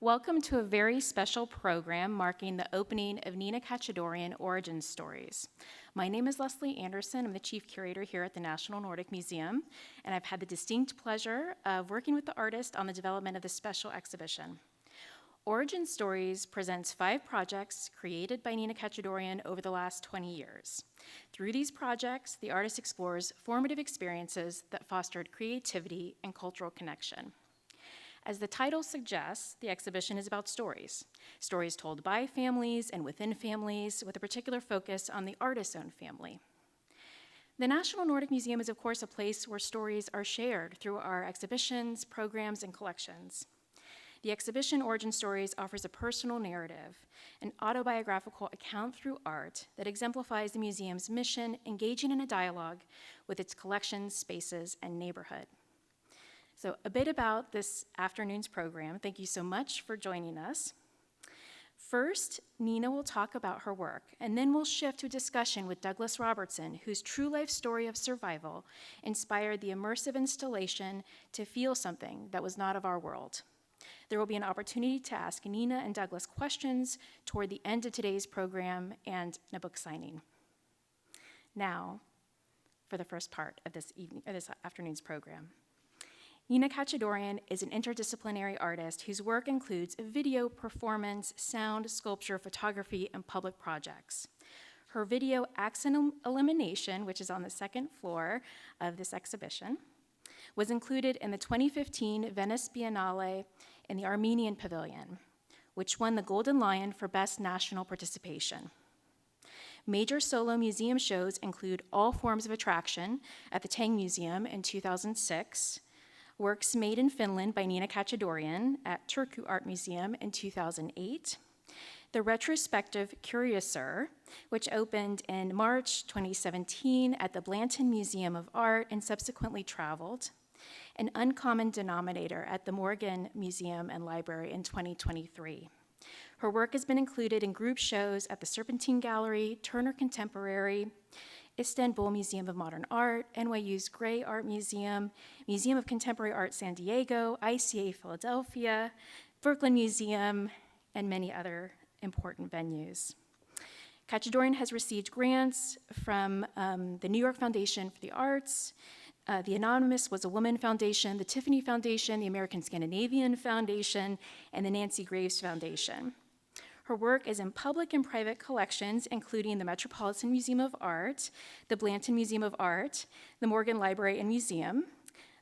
Welcome to a very special program marking the opening of Nina Katchadourian Origin Stories. My name is Leslie Anderson. I'm the Chief Curator here at the National Nordic Museum, and I've had the distinct pleasure of working with the artist on the development of this special exhibition. Origin Stories presents 5 projects created by Nina Katchadourian over the last 20 years. Through these projects, the artist explores formative experiences that fostered creativity and cultural connection. As the title suggests, the exhibition is about stories. Stories told by families and within families, with a particular focus on the artist's own family. The National Nordic Museum is, of course, a place where stories are shared through our exhibitions, programs, and collections. The exhibition Origin Stories offers a personal narrative, an autobiographical account through art that exemplifies the museum's mission, engaging in a dialogue with its collections, spaces, and neighborhood. So a bit about this afternoon's program. Thank you so much for joining us. First, Nina will talk about her work, and then we'll shift to a discussion with Douglas Robertson, whose true life story of survival inspired the immersive installation To Feel Something That Was Not of Our World. There will be an opportunity to ask Nina and Douglas questions toward the end of today's program and a book signing. Now, for the first part of this afternoon's program. Nina Katchadourian is an interdisciplinary artist whose work includes video, performance, sound, sculpture, photography, and public projects. Her video Accent Elimination, which is on the second floor of this exhibition, was included in the 2015 Venice Biennale in the Armenian Pavilion, which won the Golden Lion for Best National Participation. Major solo museum shows include All Forms of Attraction at the Tang Museum in 2006, Works Made in Finland by Nina Katchadourian at Turku Art Museum in 2008, the retrospective Curiouser, which opened in March 2017 at the Blanton Museum of Art and subsequently traveled, an Uncommon Denominator at the Morgan Museum and Library in 2023. Her work has been included in group shows at the Serpentine Gallery, Turner Contemporary, Istanbul Museum of Modern Art, NYU's Gray Art Museum, Museum of Contemporary Art San Diego, ICA Philadelphia, Brooklyn Museum, and many other important venues. Katchadourian has received grants from the New York Foundation for the Arts, the Anonymous Was a Woman Foundation, the Tiffany Foundation, the American Scandinavian Foundation, and the Nancy Graves Foundation. Her work is in public and private collections, including the Metropolitan Museum of Art, the Blanton Museum of Art, the Morgan Library and Museum,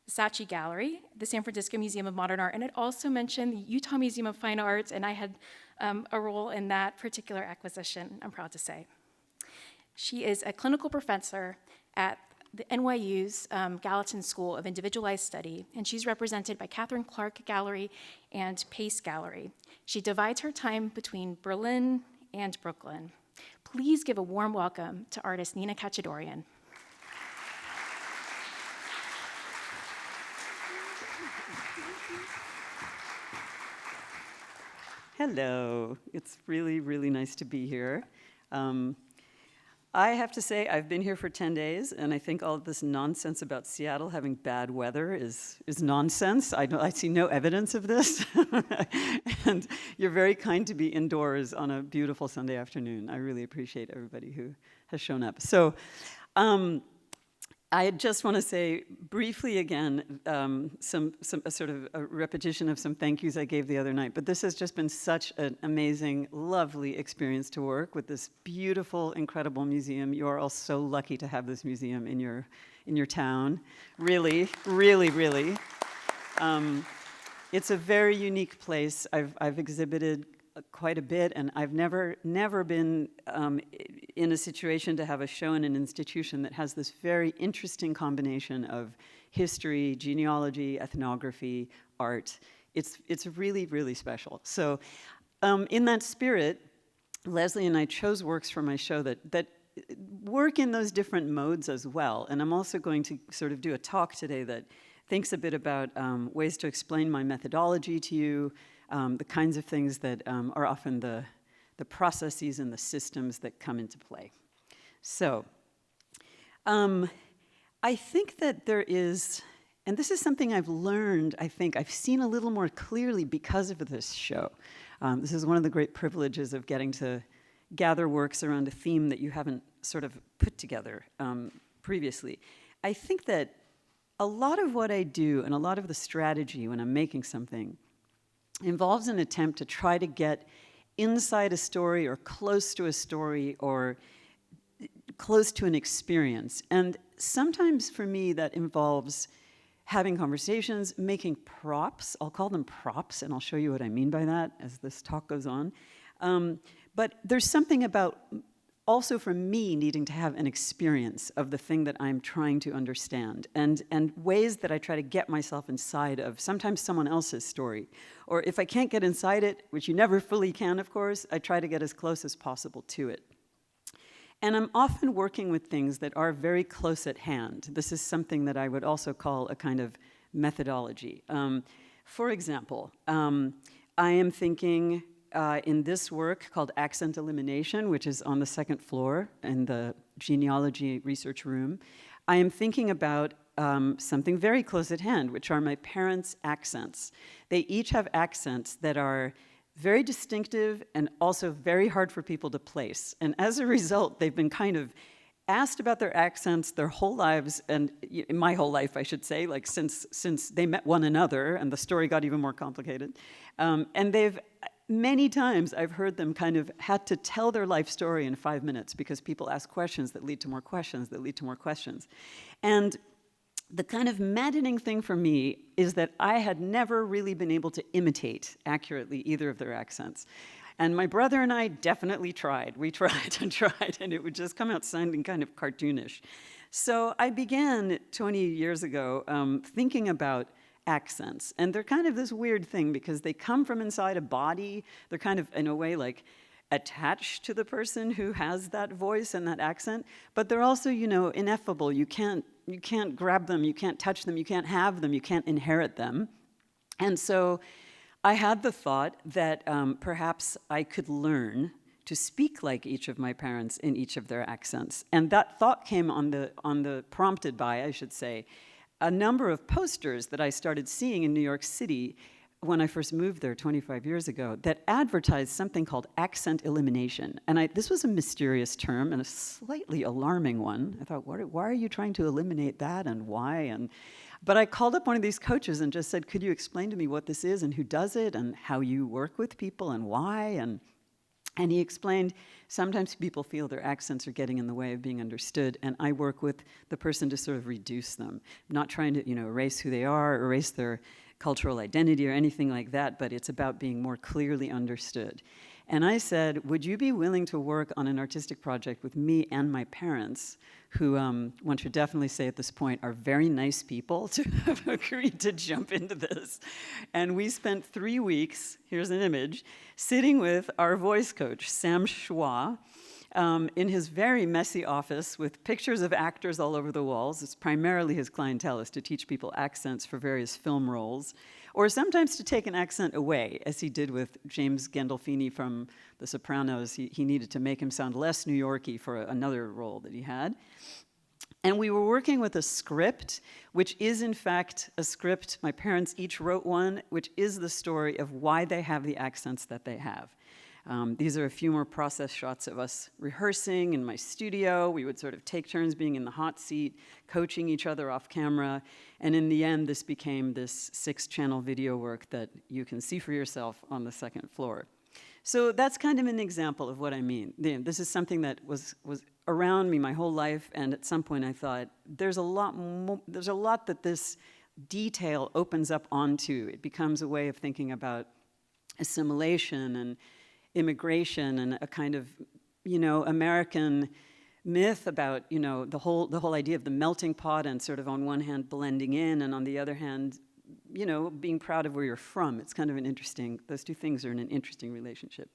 the Saatchi Gallery, the San Francisco Museum of Modern Art, and it also mentioned the Utah Museum of Fine Arts, and I had a role in that particular acquisition, I'm proud to say. She is a clinical professor at the NYU's Gallatin School of Individualized Study, and she's represented by Catherine Clark Gallery and Pace Gallery. She divides her time between Berlin and Brooklyn. Please give a warm welcome to artist Nina Katchadourian. Hello, it's really, really nice to be here. I have to say, I've been here for 10 days, and I think all of this nonsense about Seattle having bad weather is nonsense. I see no evidence of this. And you're very kind to be indoors on a beautiful Sunday afternoon. I really appreciate everybody who has shown up. So I just want to say briefly again, a sort of a repetition of some thank yous I gave the other night, but this has just been such an amazing, lovely experience to work with this beautiful, incredible museum. You are all so lucky to have this museum in your town. Really, really, really. It's a very unique place. I've exhibited quite a bit, and I've never been in a situation to have a show in an institution that has this very interesting combination of history, genealogy, ethnography, art. It's really, really special. So in that spirit, Leslie and I chose works for my show that work in those different modes as well. And I'm also going to sort of do a talk today that thinks a bit about ways to explain my methodology to you, the kinds of things that are often the processes and the systems that come into play. So I think that there is And this is something I've learned, I think, I've seen a little more clearly because of this show. This is one of the great privileges of getting to gather works around a theme that you haven't sort of put together previously. I think that a lot of what I do and a lot of the strategy when I'm making something involves an attempt to try to get inside a story or close to a story or close to an experience. And sometimes for me that involves having conversations, making props. I'll call them props, and I'll show you what I mean by that as this talk goes on. But there's something about also for me needing to have an experience of the thing that I'm trying to understand, and ways that I try to get myself inside of sometimes someone else's story. Or if I can't get inside it, which you never fully can, of course, I try to get as close as possible to it. And I'm often working with things that are very close at hand. This is something that I would also call a kind of methodology. For example, I am thinking in this work called Accent Elimination, which is on the second floor in the genealogy research room, I am thinking about something very close at hand, which are my parents' accents. They each have accents that are very distinctive and also very hard for people to place. And as a result, they've been kind of asked about their accents their whole lives, and in my whole life, I should say, like since they met one another, and the story got even more complicated. And they've, many times I've heard them kind of had to tell their life story in 5 minutes because people ask questions that lead to more questions that lead to more questions. And the kind of maddening thing for me is that I had never really been able to imitate accurately either of their accents. And my brother and I definitely tried. We tried and tried, and it would just come out sounding kind of cartoonish. So I began 20 years ago thinking about accents. And they're kind of this weird thing because they come from inside a body. They're kind of, in a way, like attached to the person who has that voice and that accent. But they're also, ineffable. You can't grab them, you can't touch them, you can't have them, you can't inherit them. And so I had the thought that perhaps I could learn to speak like each of my parents in each of their accents. And that thought came prompted by, I should say, a number of posters that I started seeing in New York City when I first moved there 25 years ago that advertised something called accent elimination. And this was a mysterious term and a slightly alarming one. I thought, why are you trying to eliminate that and why? But I called up one of these coaches and just said, could you explain to me what this is and who does it and how you work with people and why? And he explained, sometimes people feel their accents are getting in the way of being understood, and I work with the person to sort of reduce them. I'm not trying to, erase who they are, erase their cultural identity or anything like that, but it's about being more clearly understood. And I said, would you be willing to work on an artistic project with me and my parents, who one should definitely say at this point are very nice people to have agreed to jump into this. And we spent 3 weeks, here's an image, sitting with our voice coach, Sam Schwa, in his very messy office with pictures of actors all over the walls. It's primarily his clientele is to teach people accents for various film roles, or sometimes to take an accent away, as he did with James Gandolfini from The Sopranos. He needed to make him sound less New York-y for another role that he had. And we were working with a script, which is in fact a script, my parents each wrote one, which is the story of why they have the accents that they have. These are a few more process shots of us rehearsing in my studio. We would sort of take turns being in the hot seat, coaching each other off camera. And in the end, this became this 6-channel video work that you can see for yourself on the second floor. So that's kind of an example of what I mean. This is something that was around me my whole life, and at some point I thought, there's a lot that this detail opens up onto. It becomes a way of thinking about assimilation and immigration and a kind of, American myth about, the whole idea of the melting pot and sort of on one hand blending in and on the other hand, being proud of where you're from. It's kind of those two things are in an interesting relationship.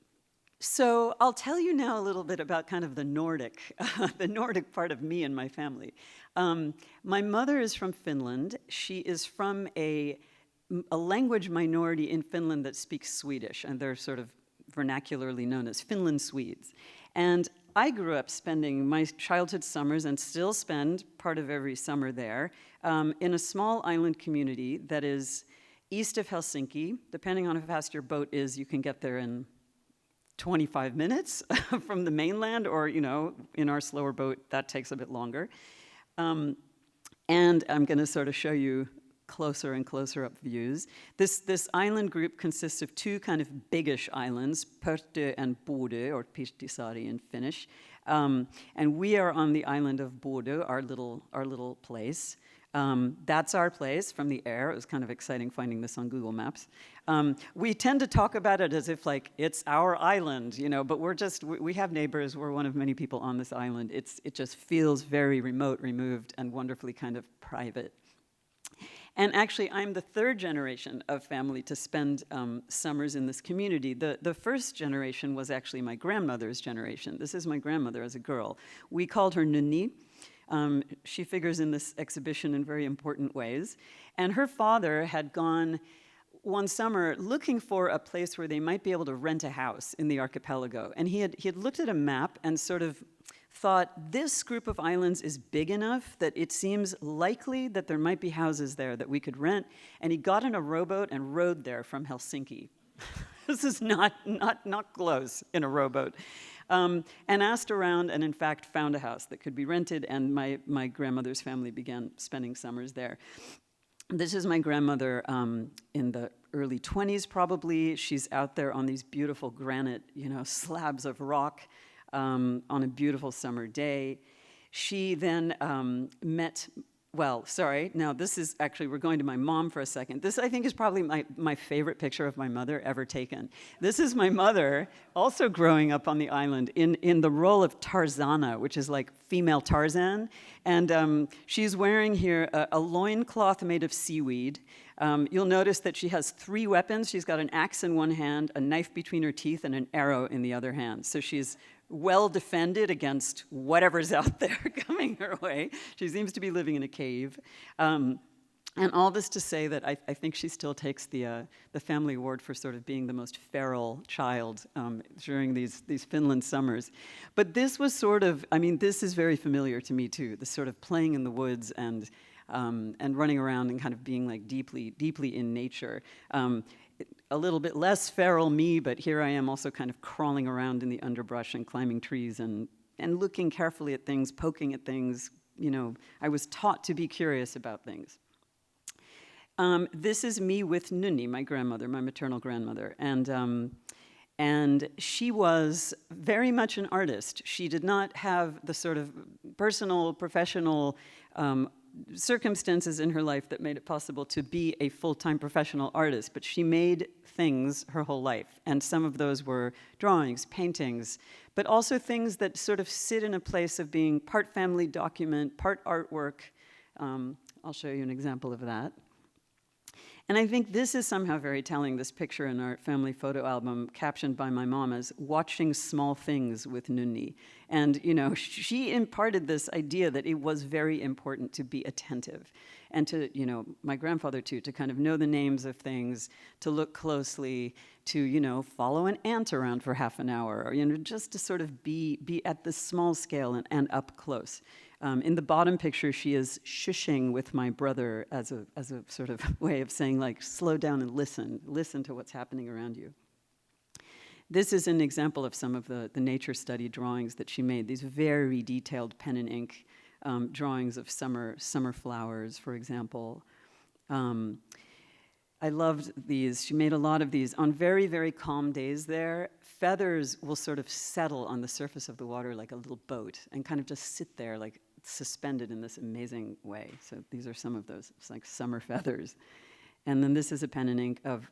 So I'll tell you now a little bit about kind of the Nordic part of me and my family. My mother is from Finland. She is from a language minority in Finland that speaks Swedish, and they're sort of vernacularly known as Finland Swedes. And I grew up spending my childhood summers, and still spend part of every summer there, in a small island community that is east of Helsinki. Depending on how fast your boat is, you can get there in 25 minutes from the mainland, or, in our slower boat, that takes a bit longer. And I'm going to sort of show you closer and closer up views. This island group consists of two kind of biggish islands, Pörtö and Bodö, or Pihtisari in Finnish. And we are on the island of Bodö, our little place. That's our place from the air. It was kind of exciting finding this on Google Maps. We tend to talk about it as if like it's our island, but we have neighbors. We're one of many people on this island. It just feels very remote, removed, and wonderfully kind of private. And actually, I'm the third generation of family to spend summers in this community. The first generation was actually my grandmother's generation. This is my grandmother as a girl. We called her Nunni. She figures in this exhibition in very important ways. And her father had gone one summer looking for a place where they might be able to rent a house in the archipelago. And he had looked at a map and sort of thought, this group of islands is big enough that it seems likely that there might be houses there that we could rent. And he got in a rowboat and rowed there from Helsinki. This is not close in a rowboat. And asked around and, in fact, found a house that could be rented, and my grandmother's family began spending summers there. This is my grandmother in the early 20s, probably. She's out there on these beautiful granite, slabs of rock on a beautiful summer day. She then now this is actually, we're going to my mom for a second. This, I think, is probably my favorite picture of my mother ever taken. This is my mother, also growing up on the island, in the role of Tarzana, which is like female Tarzan. And she's wearing here a loincloth made of seaweed. You'll notice that she has 3 weapons. She's got an axe in one hand, a knife between her teeth, and an arrow in the other hand. So she's well defended against whatever's out there coming her way. She seems to be living in a cave. And all this to say that I think she still takes the family award for sort of being the most feral child during these Finland summers. But this was sort of, this is very familiar to me too, the sort of playing in the woods and running around and kind of being like deeply in nature. A little bit less feral me, but here I am also kind of crawling around in the underbrush and climbing trees and looking carefully at things, poking at things. I was taught to be curious about things. This is me with Nunni, my grandmother, my maternal grandmother. And she was very much an artist. She did not have the sort of personal, professional circumstances in her life that made it possible to be a full-time professional artist, but she made things her whole life. And some of those were drawings, paintings, but also things that sort of sit in a place of being part family document, part artwork. I'll show you an example of that. And I think this is somehow very telling, this picture in our family photo album, captioned by my mom as "watching small things with Nunni." And, she imparted this idea that it was very important to be attentive. And to, my grandfather too, to kind of know the names of things, to look closely, to, follow an ant around for half an hour, or, just to sort of be at this small scale and up close. In the bottom picture, she is shushing with my brother as a sort of way of saying, like, slow down and listen to what's happening around you. This is an example of some of the nature study drawings that she made, these very detailed pen and ink drawings of summer flowers, for example. I loved these. She made a lot of these. On very, very calm days there, feathers will sort of settle on the surface of the water like a little boat and kind of just sit there like suspended in this amazing way. So these are some of those. It's like summer feathers. And then this is a pen and ink of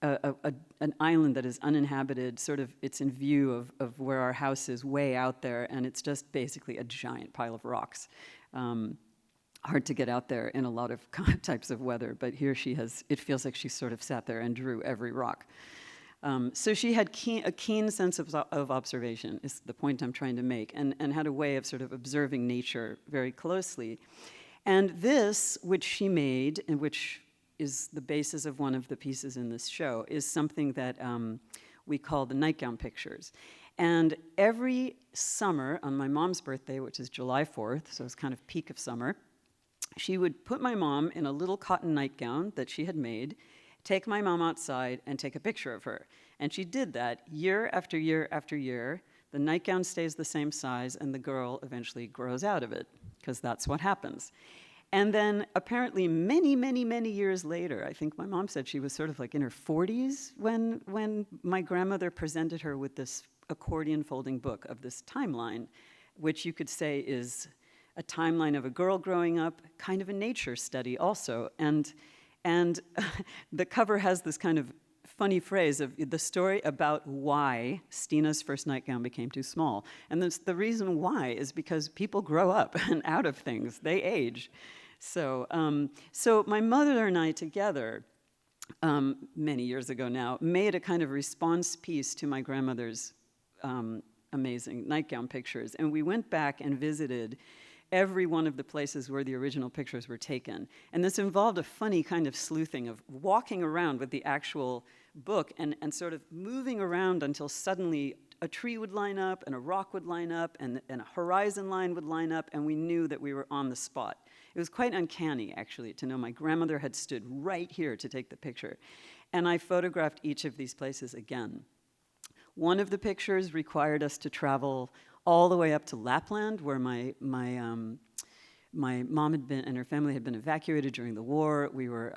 an island that is uninhabited, sort of, it's in view of where our house is, way out there, and it's just basically a giant pile of rocks. Hard to get out there in a lot of types of weather, but here it feels like she sort of sat there and drew every rock. So she had a keen sense of observation, is the point I'm trying to make, and had a way of sort of observing nature very closely. And this, which she made, and which is the basis of one of the pieces in this show, is something that we call the nightgown pictures. And every summer, on my mom's birthday, which is July 4th, so it's kind of peak of summer, she would put my mom in a little cotton nightgown that she had made, take my mom outside, and take a picture of her. And she did that year after year after year. The nightgown stays the same size, and the girl eventually grows out of it, because that's what happens. And then apparently many, many, many years later, I think my mom said she was sort of like in her 40s when my grandmother presented her with this accordion folding book of this timeline, which you could say is a timeline of a girl growing up, kind of a nature study also. And the cover has this kind of funny phrase of the story about why Stina's first nightgown became too small. And the reason why is because people grow up and out of things. They age. So my mother and I together, many years ago now, made a kind of response piece to my grandmother's amazing nightgown pictures. And we went back and visited every one of the places where the original pictures were taken. And this involved a funny kind of sleuthing of walking around with the actual book and sort of moving around until suddenly a tree would line up and a rock would line up and a horizon line would line up, and we knew that we were on the spot. It was quite uncanny, actually, to know my grandmother had stood right here to take the picture. And I photographed each of these places again. One of the pictures required us to travel all the way up to Lapland, where my mom had been and her family had been evacuated during the war. We were,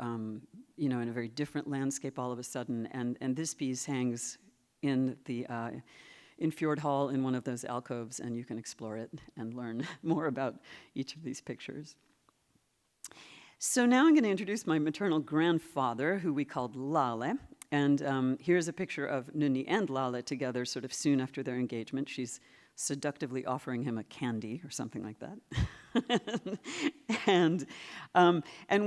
in a very different landscape all of a sudden. And this piece hangs in the in Fjord Hall in one of those alcoves, and you can explore it and learn more about each of these pictures. So now I'm going to introduce my maternal grandfather, who we called Lale. And here's a picture of Nuni and Lale together sort of soon after their engagement. She's seductively offering him a candy or something like that. And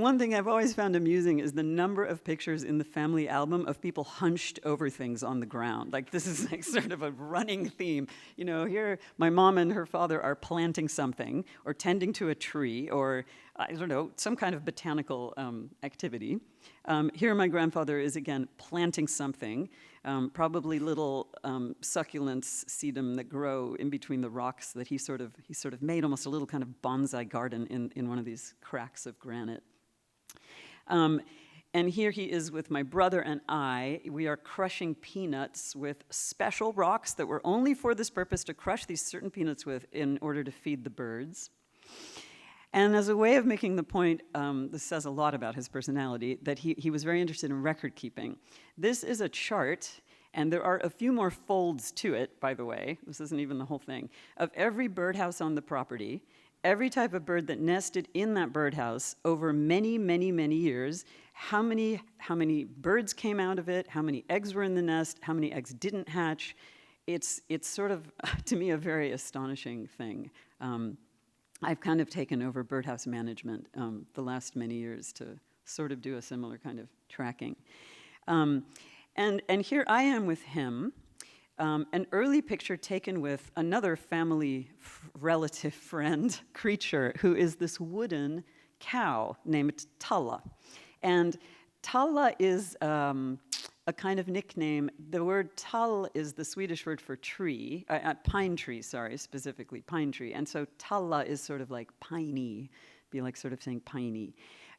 one thing I've always found amusing is the number of pictures in the family album of people hunched over things on the ground. Like, this is like sort of a running theme. You know, here my mom and her father are planting something or tending to a tree or, I don't know, some kind of botanical activity. Here my grandfather is, again, planting something, probably little succulents, sedum, that grow in between the rocks that he sort of made almost a little kind of bonsai garden in one of these cracks of granite. And here he is with my brother and I. We are crushing peanuts with special rocks that were only for this purpose, to crush these certain peanuts with in order to feed the birds. And as a way of making the point, this says a lot about his personality, that he was very interested in record keeping. This is a chart, and there are a few more folds to it, by the way, this isn't even the whole thing, of every birdhouse on the property, every type of bird that nested in that birdhouse over many, many, many years, how many birds came out of it, how many eggs were in the nest, how many eggs didn't hatch. It's sort of, to me, a very astonishing thing. I've kind of taken over birdhouse management the last many years to sort of do a similar kind of tracking. And here I am with him, an early picture taken with another family relative friend creature who is this wooden cow named Talla. And Talla is a kind of nickname. The word tall is the Swedish word for tree, pine tree, sorry, specifically pine tree. And so Talla is sort of like piney, be like sort of saying piney.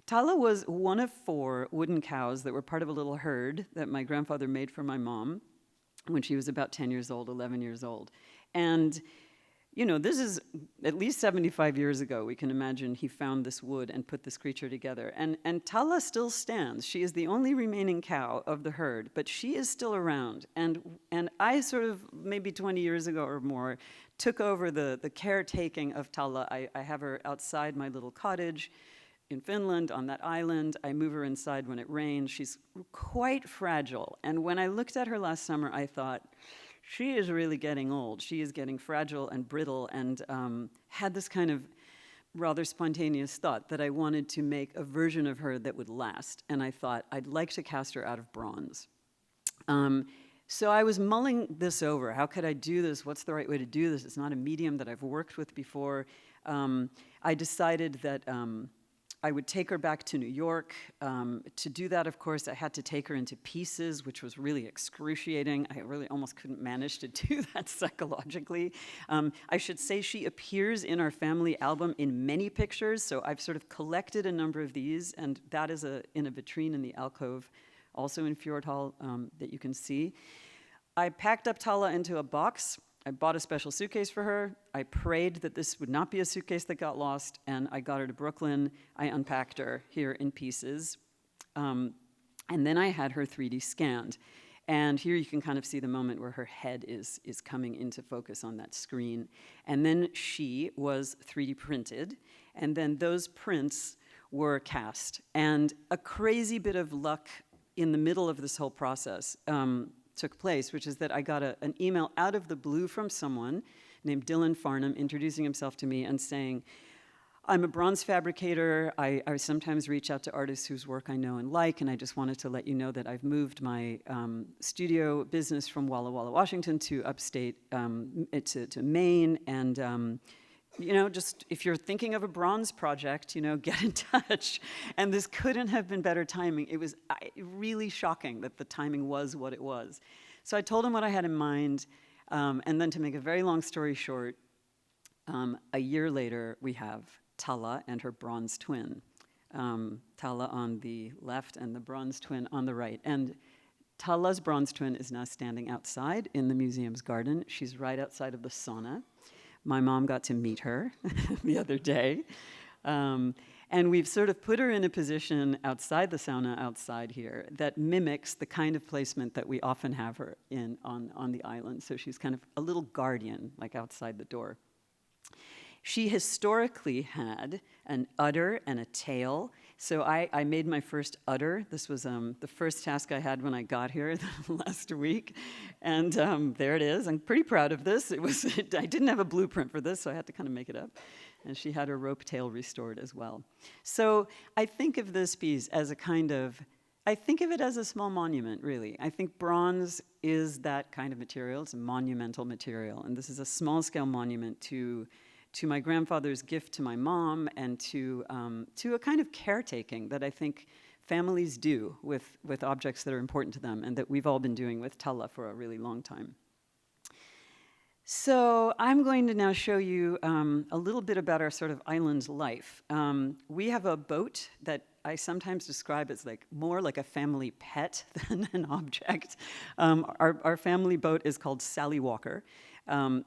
Talla was one of 4 wooden cows that were part of a little herd that my grandfather made for my mom when she was about 10 years old, 11 years old. And you know, this is at least 75 years ago. We can imagine he found this wood and put this creature together. And Talla still stands. She is the only remaining cow of the herd, but she is still around. And I sort of, maybe 20 years ago or more, took over the caretaking of Talla. I have her outside my little cottage in Finland on that island. I move her inside when it rains. She's quite fragile. And when I looked at her last summer, I thought, she is really getting old. She is getting fragile and brittle, and had this kind of rather spontaneous thought that I wanted to make a version of her that would last. And I thought, I'd like to cast her out of bronze. So I was mulling this over. How could I do this? What's the right way to do this? It's not a medium that I've worked with before. I decided that I would take her back to New York. To do that, of course, I had to take her into pieces, which was really excruciating. I really almost couldn't manage to do that psychologically. I should say she appears in our family album in many pictures, so I've sort of collected a number of these, and that is in a vitrine in the alcove, also in Fjord Hall, that you can see. I packed up Tala into a box. I bought a special suitcase for her. I prayed that this would not be a suitcase that got lost, and I got her to Brooklyn. I unpacked her here in pieces. And then I had her 3D scanned. And here you can kind of see the moment where her head is coming into focus on that screen. And then she was 3D printed, and then those prints were cast. And a crazy bit of luck in the middle of this whole process took place, which is that I got an email out of the blue from someone named Dylan Farnham introducing himself to me and saying, I'm a bronze fabricator. I sometimes reach out to artists whose work I know and like, and I just wanted to let you know that I've moved my studio business from Walla Walla, Washington to upstate, to Maine, and just if you're thinking of a bronze project, get in touch. And this couldn't have been better timing. It was really shocking that the timing was what it was. So I told him what I had in mind, and then to make a very long story short, a year later, we have Tala and her bronze twin. Tala on the left and the bronze twin on the right. And Tala's bronze twin is now standing outside in the museum's garden. She's right outside of the sauna. My mom got to meet her the other day. And we've sort of put her in a position outside the sauna, outside here, that mimics the kind of placement that we often have her in on the island. So she's kind of a little guardian, like outside the door. She historically had an udder and a tail. So I made my first udder. This was the first task I had when I got here last week. And there it is. I'm pretty proud of this. I didn't have a blueprint for this, so I had to kind of make it up. And she had her rope tail restored as well. So I think of this piece as I think of it as a small monument, really. I think bronze is that kind of material. It's a monumental material. And this is a small-scale monument to my grandfather's gift to my mom, and to a kind of caretaking that I think families do with objects that are important to them, and that we've all been doing with Tala for a really long time. So I'm going to now show you a little bit about our sort of island life. We have a boat that I sometimes describe as more like a family pet than an object. Our family boat is called Sally Walker.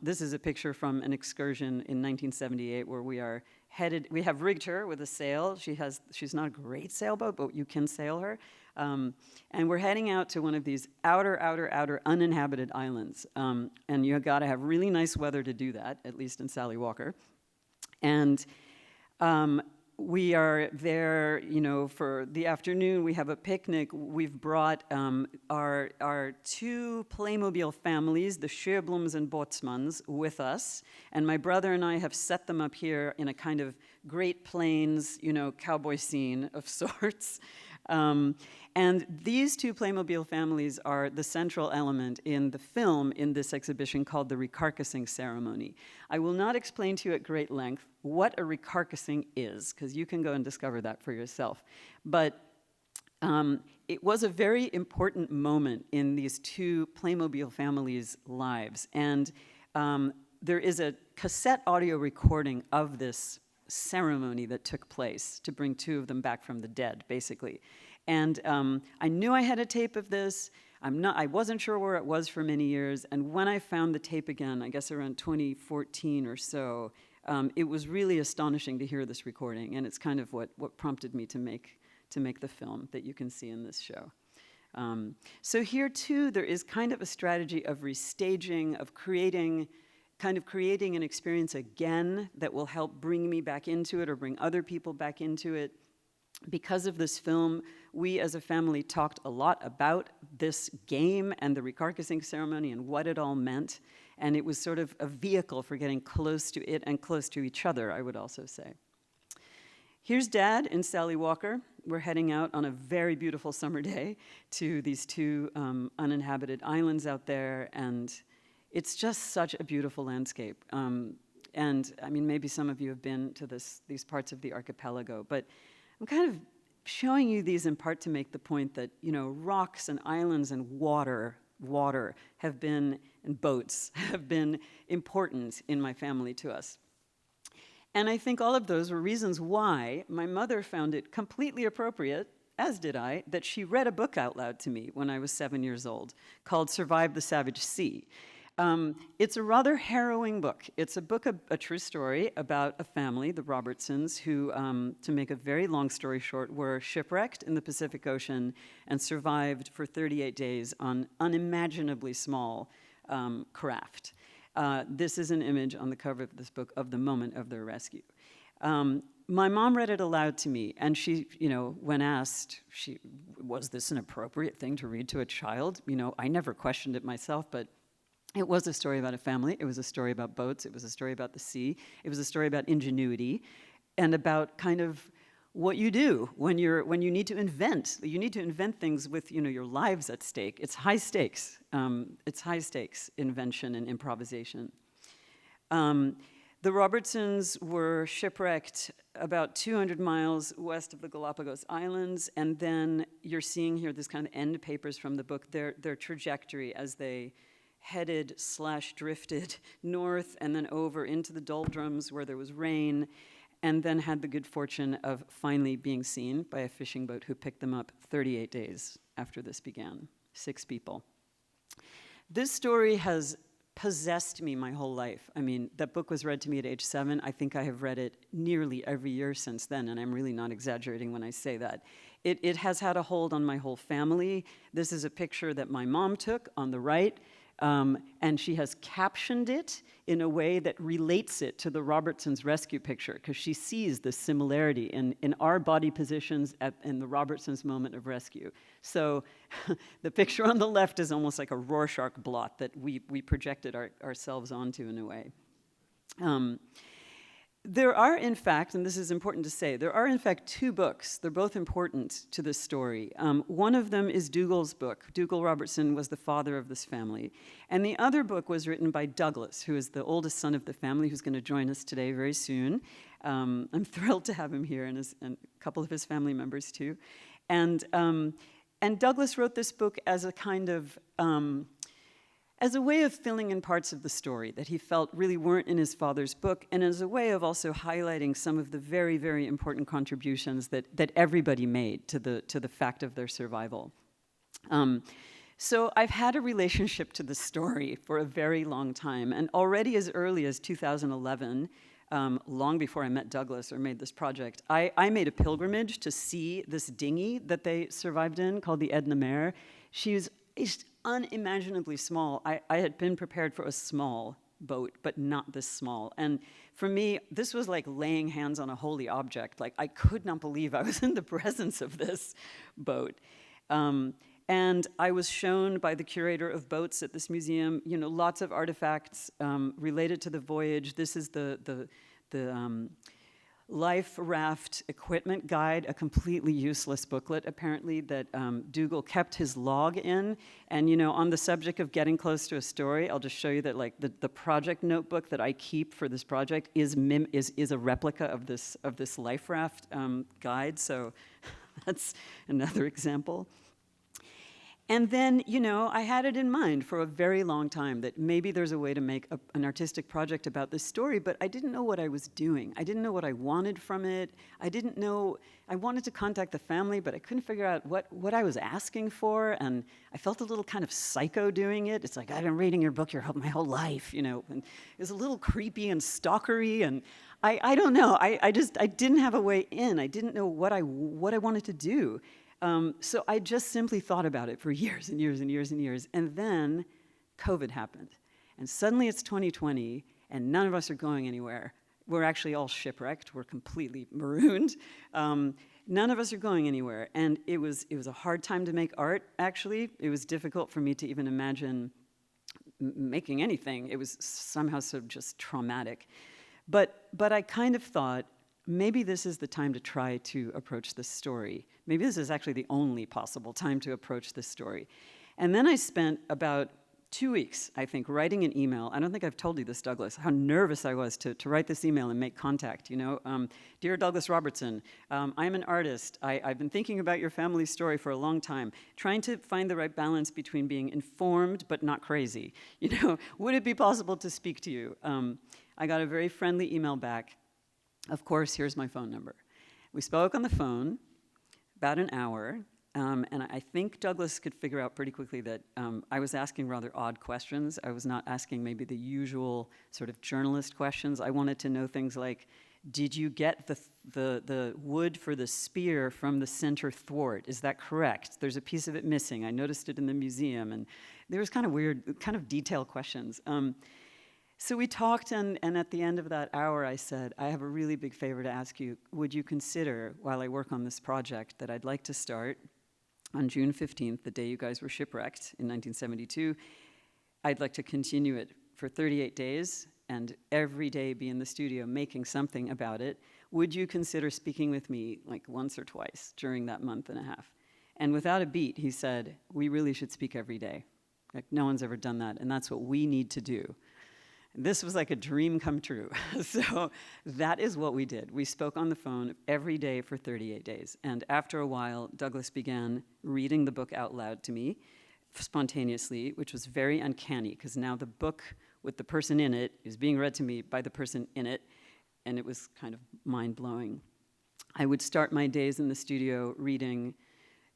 This is a picture from an excursion in 1978 where we are headed. We have rigged her with a sail. She's not a great sailboat, but you can sail her. And we're heading out to one of these outer uninhabited islands. And you got to have really nice weather to do that, at least in Sally Walker. And we are there, for the afternoon. We have a picnic. We've brought our two Playmobil families, the Sjöbloms and Botsmans, with us. And my brother and I have set them up here in a kind of Great Plains, cowboy scene of sorts. And these two Playmobil families are the central element in the film in this exhibition called The Recarcassing Ceremony. I will not explain to you at great length what a recarcassing is, because you can go and discover that for yourself. But it was a very important moment in these two Playmobil families' lives. And there is a cassette audio recording of this ceremony that took place to bring two of them back from the dead, basically. And I knew I had a tape of this. I wasn't sure where it was for many years. And when I found the tape again, I guess around 2014 or so, it was really astonishing to hear this recording. And it's kind of what prompted me to make the film that you can see in this show. So here too, there is kind of a strategy of restaging, of creating an experience again that will help bring me back into it or bring other people back into it. Because of this film, we as a family talked a lot about this game and the recarcassing ceremony and what it all meant. And it was sort of a vehicle for getting close to it and close to each other, I would also say. Here's Dad in Sally Walker. We're heading out on a very beautiful summer day to these two uninhabited islands out there. And it's just such a beautiful landscape. And I mean, maybe some of you have been to these parts of the archipelago, but I'm kind of showing you these in part to make the point that, rocks and islands and water have been, and boats have been important in my family to us. And I think all of those were reasons why my mother found it completely appropriate, as did I, that she read a book out loud to me when I was 7 years old called Survive the Savage Sea. It's a rather harrowing book. It's a book, a true story about a family, the Robertsons, who, to make a very long story short, were shipwrecked in the Pacific Ocean and survived for 38 days on unimaginably small craft. This is an image on the cover of this book of the moment of their rescue. My mom read it aloud to me, and she, when asked, was this an appropriate thing to read to a child? I never questioned it myself, but it was a story about a family. It was a story about boats. It was a story about the sea. It was a story about ingenuity and about kind of what you do when you need to invent. You need to invent things with your lives at stake. It's high stakes. It's high stakes invention and improvisation. The Robertsons were shipwrecked about 200 miles west of the Galapagos Islands, and then you're seeing here this kind of end papers from the book, their trajectory as they headed/drifted north and then over into the doldrums where there was rain, and then had the good fortune of finally being seen by a fishing boat who picked them up 38 days after this began. 6 people. This story has possessed me my whole life. I mean, that book was read to me at age 7. I think I have read it nearly every year since then, and I'm really not exaggerating when I say that. It has had a hold on my whole family. This is a picture that my mom took on the right. And she has captioned it in a way that relates it to the Robertsons' rescue picture, because she sees the similarity in our body positions in the Robertsons' moment of rescue. So the picture on the left is almost like a Rorschach blot that we projected ourselves onto in a way. There are, in fact, and this is important to say, there are, in fact, 2 books. They're both important to this story. One of them is Dougal's book. Dougal Robertson was the father of this family. And the other book was written by Douglas, who is the oldest son of the family, who's going to join us today very soon. I'm thrilled to have him here, and a couple of his family members, too. And Douglas wrote this book as a kind of as a way of filling in parts of the story that he felt really weren't in his father's book, and as a way of also highlighting some of the very, very important contributions that everybody made to the fact of their survival. So I've had a relationship to the story for a very long time, and already as early as 2011, long before I met Douglas or made this project, I made a pilgrimage to see this dinghy that they survived in called the Edna Mare. She's unimaginably small. I had been prepared for a small boat, but not this small. And for me, this was like laying hands on a holy object. Like, I could not believe I was in the presence of this boat. And I was shown by the curator of boats at this museum, lots of artifacts related to the voyage. This is the Life Raft Equipment Guide, a completely useless booklet, apparently, that Dougal kept his log in. And, on the subject of getting close to a story, I'll just show you that, like, the project notebook that I keep for this project is a replica of this Life Raft guide. So that's another example. And then, I had it in mind for a very long time that maybe there's a way to make an artistic project about this story, but I didn't know what I was doing. I didn't know what I wanted from it. I didn't know, I wanted to contact the family, but I couldn't figure out what I was asking for, and I felt a little kind of psycho doing it. It's like, I've been reading your book my whole life, and it was a little creepy and stalkery, and I don't know. I didn't have a way in. I didn't know what I wanted to do. So I just simply thought about it for years and years and years and years. And then COVID happened. And suddenly it's 2020, and none of us are going anywhere. We're actually all shipwrecked. We're completely marooned. None of us are going anywhere. And it was a hard time to make art, actually. It was difficult for me to even imagine making anything. It was somehow so just traumatic. But I kind of thought, maybe this is the time to try to approach this story. Maybe this is actually the only possible time to approach this story. And then I spent about 2 weeks, I think, writing an email. I don't think I've told you this, Douglas, how nervous I was to write this email and make contact, you know. Dear Douglas Robertson, I'm an artist. I've been thinking about your family story for a long time, trying to find the right balance between being informed but not crazy. You know, would it be possible to speak to you? I got a very friendly email back. Of course, here's my phone number. We spoke on the phone about an hour. And I think Douglas could figure out pretty quickly that I was asking rather odd questions. I was not asking maybe the usual sort of journalist questions. I wanted to know things like, did you get the wood for the spear from the center thwart? Is that correct? There's a piece of it missing. I noticed it in the museum. And there was kind of weird, kind of detailed questions. So we talked, and at the end of that hour, I said, I have a really big favor to ask you. Would you consider, while I work on this project that I'd like to start, on June 15th, the day you guys were shipwrecked in 1972, I'd like to continue it for 38 days and every day be in the studio making something about it. Would you consider speaking with me like once or twice during that month and a half? And without a beat, he said, we really should speak every day. Like, no one's ever done that, and that's what we need to do. This was like a dream come true. So that is what we did. We spoke on the phone every day for 38 days. And after a while, Douglas began reading the book out loud to me spontaneously, which was very uncanny, because now the book with the person in it is being read to me by the person in it, and it was kind of mind-blowing. I would start my days in the studio reading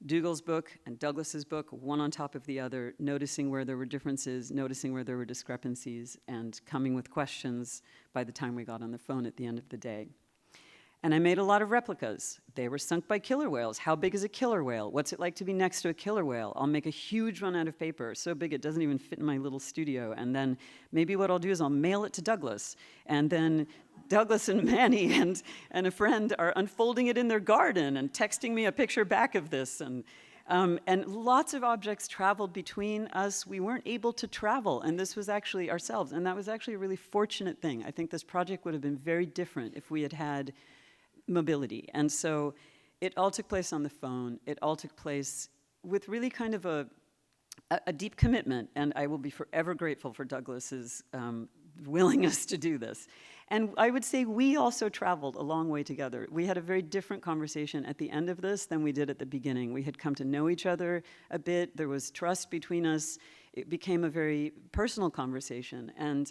Dougal's book and Douglas's book, one on top of the other, noticing where there were differences, noticing where there were discrepancies, and coming with questions by the time we got on the phone at the end of the day. And I made a lot of replicas. They were sunk by killer whales. How big is a killer whale? What's it like to be next to a killer whale? I'll make a huge one out of paper, so big it doesn't even fit in my little studio. And then maybe what I'll do is I'll mail it to Douglas. And then Douglas and Manny and a friend are unfolding it in their garden and texting me a picture back of this. And lots of objects traveled between us. We weren't able to travel, and this was actually ourselves. And that was actually a really fortunate thing. I think this project would have been very different if we had had mobility. And so it all took place on the phone. It all took place with really kind of a deep commitment, and I will be forever grateful for Douglas's willingness to do this. And I would say we also traveled a long way together. We had a very different conversation at the end of this than we did at the beginning. We had come to know each other a bit. There was trust between us. It became a very personal conversation. And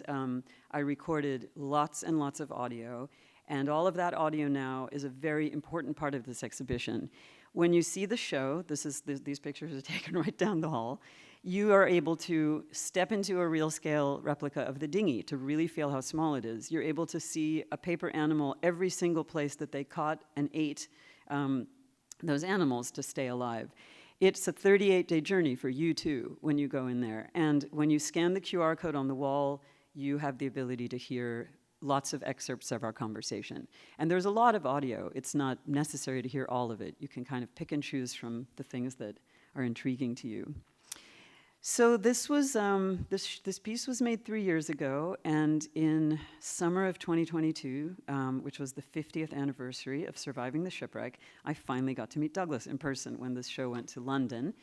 I recorded lots and lots of audio. And all of that audio now is a very important part of this exhibition. When you see the show, these pictures are taken right down the hall, you are able to step into a real-scale replica of the dinghy to really feel how small it is. You're able to see a paper animal every single place that they caught and ate those animals to stay alive. It's a 38-day journey for you, too, when you go in there. And when you scan the QR code on the wall, you have the ability to hear lots of excerpts of our conversation. And there's a lot of audio. It's not necessary to hear all of it. You can kind of pick and choose from the things that are intriguing to you. So this was this piece was made 3 years ago, and in summer of 2022, which was the 50th anniversary of surviving the shipwreck, I finally got to meet Douglas in person when this show went to London,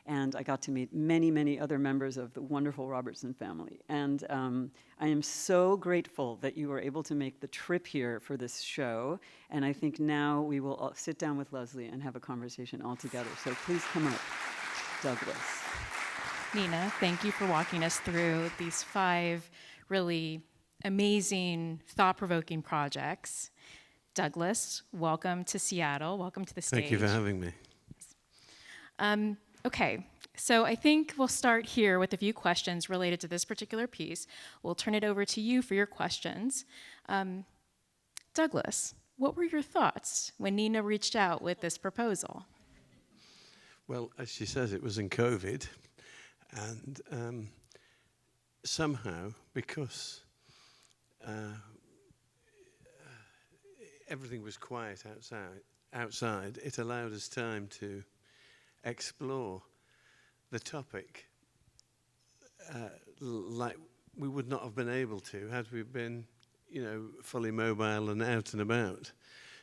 and I got to meet many, many other members of the wonderful Robertson family. And I am so grateful that you were able to make the trip here for this show, and I think now we will all sit down with Leslie and have a conversation all together. So please come up, Douglas. Nina, thank you for walking us through these 5 really amazing, thought-provoking projects. Douglas, welcome to Seattle. Welcome to the stage. Thank you for having me. Okay, so I think we'll start here with a few questions related to this particular piece. We'll turn it over to you for your questions. Douglas, what were your thoughts when Nina reached out with this proposal? Well, as she says, it was in COVID. And somehow, because everything was quiet outside, it allowed us time to explore the topic like we would not have been able to had we been, fully mobile and out and about.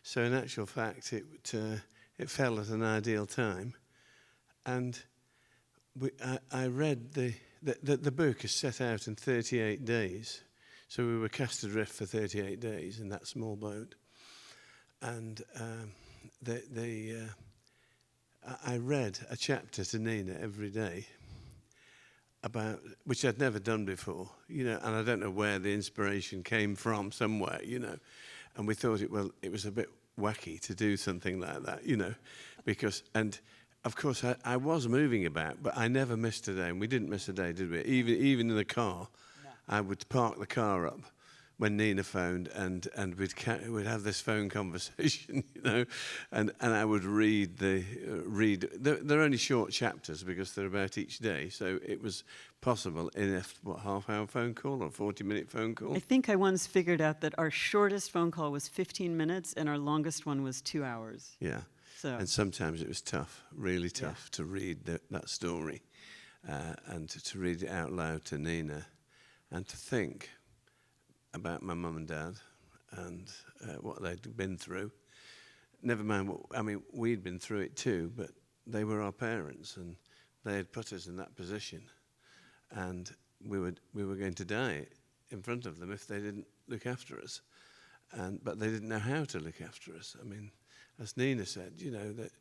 So in actual fact, it fell at an ideal time. And I read the book is set out in 38 days. So we were cast adrift for 38 days in that small boat. And I read a chapter to Nina every day about, which I'd never done before, and I don't know where the inspiration came from, somewhere, and we thought it was a bit wacky to do something like that, because, and of course I was moving about, but I never missed a day, and we didn't miss a day, did we? Even in the car, no. I would park the car up when Nina phoned, and we'd have this phone conversation, and I would read. They're only short chapters because they're about each day, so it was possible in a half-hour phone call or 40-minute phone call. I think I once figured out that our shortest phone call was 15 minutes, and our longest one was 2 hours. Yeah, so. And sometimes it was tough, really tough, to read that story, and to read it out loud to Nina, and to think about my mum and dad and what they'd been through. Never mind, we'd been through it too, but they were our parents and they had put us in that position. And we were going to die in front of them if they didn't look after us. But they didn't know how to look after us. As Nina said, that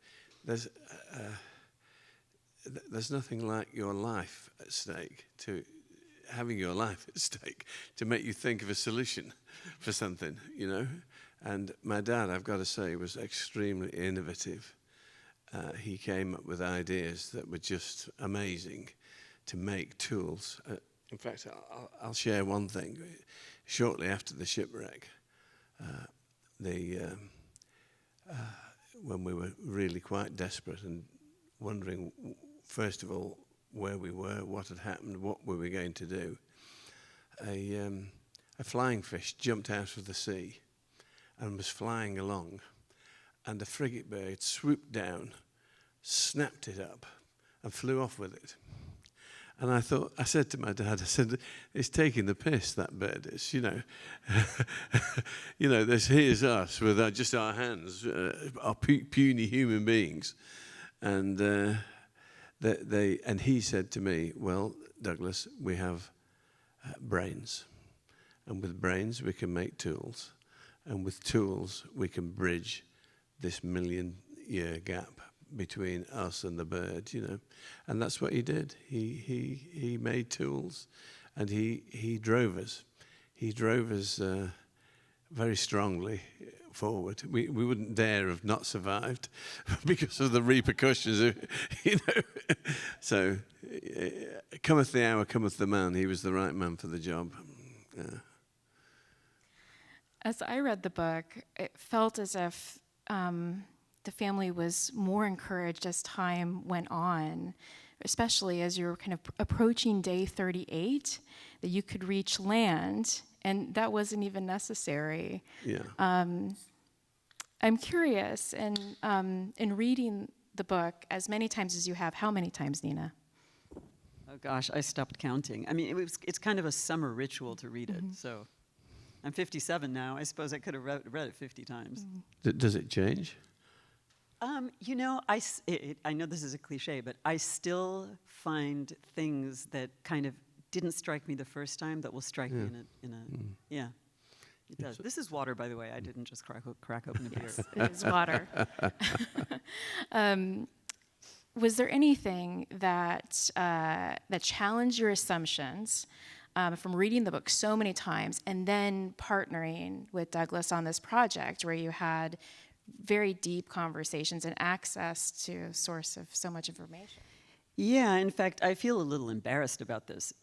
there's nothing like your life at stake having your life at stake to make you think of a solution for something, And my dad, I've got to say, was extremely innovative. He came up with ideas that were just amazing to make tools. In fact, I'll share one thing. Shortly after the shipwreck, when we were really quite desperate and wondering, first of all, where we were, what had happened, what we were going to do, a flying fish jumped out of the sea and was flying along, and a frigate bird swooped down, snapped it up, and flew off with it. And I said to my dad, it's taking the piss, that bird is, here's us with just our hands, our puny human beings. And and he said to me, well, Douglas, we have brains. And with brains, we can make tools. And with tools, we can bridge this million-year gap between us and the bird, And that's what he did. He made tools, and he drove us. He drove us very strongly forward. We wouldn't dare have not survived because of the repercussions, So, cometh the hour, cometh the man. He was the right man for the job. Yeah. As I read the book, it felt as if the family was more encouraged as time went on, especially as you were kind of approaching day 38, that you could reach land, and that wasn't even necessary. Yeah. I'm curious, in reading the book as many times as you have, how many times, Nina? Oh gosh, I stopped counting. It's kind of a summer ritual to read it, so I'm 57 now. I suppose I could have read it 50 times. Does it change? I know this is a cliche, but I still find things that kind of didn't strike me the first time that will strike me yeah. It does. This is water, by the way. I didn't just crack open a beer. Yes, it is water. Was there anything that challenged your assumptions from reading the book so many times and then partnering with Douglas on this project, where you had very deep conversations and access to a source of so much information? Yeah, in fact, I feel a little embarrassed about this.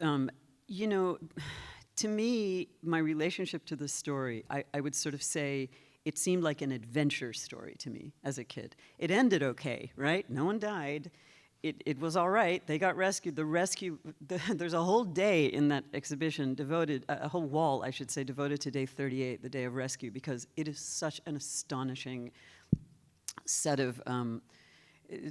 To me, my relationship to the story, I would sort of say it seemed like an adventure story to me as a kid. It ended okay, right? No one died. It was all right. They got rescued. There's a whole day in that exhibition devoted, a whole wall, I should say, devoted to day 38, the day of rescue, because it is such an astonishing set of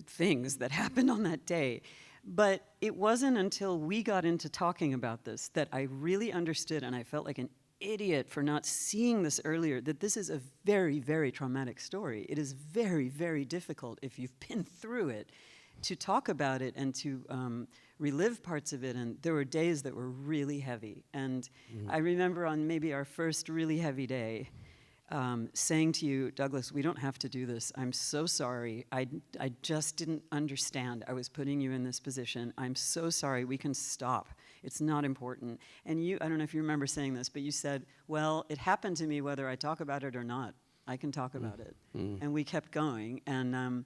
things that happened on that day. But it wasn't until we got into talking about this that I really understood, and I felt like an idiot for not seeing this earlier, that this is a very, very traumatic story. It is very, very difficult if you've been through it to talk about it and to relive parts of it. And there were days that were really heavy. And I remember on maybe our first really heavy day, saying to you, Douglas, we don't have to do this. I'm so sorry. I just didn't understand. I was putting you in this position. I'm so sorry. We can stop. It's not important. And you, I don't know if you remember saying this, but you said, well, it happened to me whether I talk about it or not. I can talk about it. And we kept going. And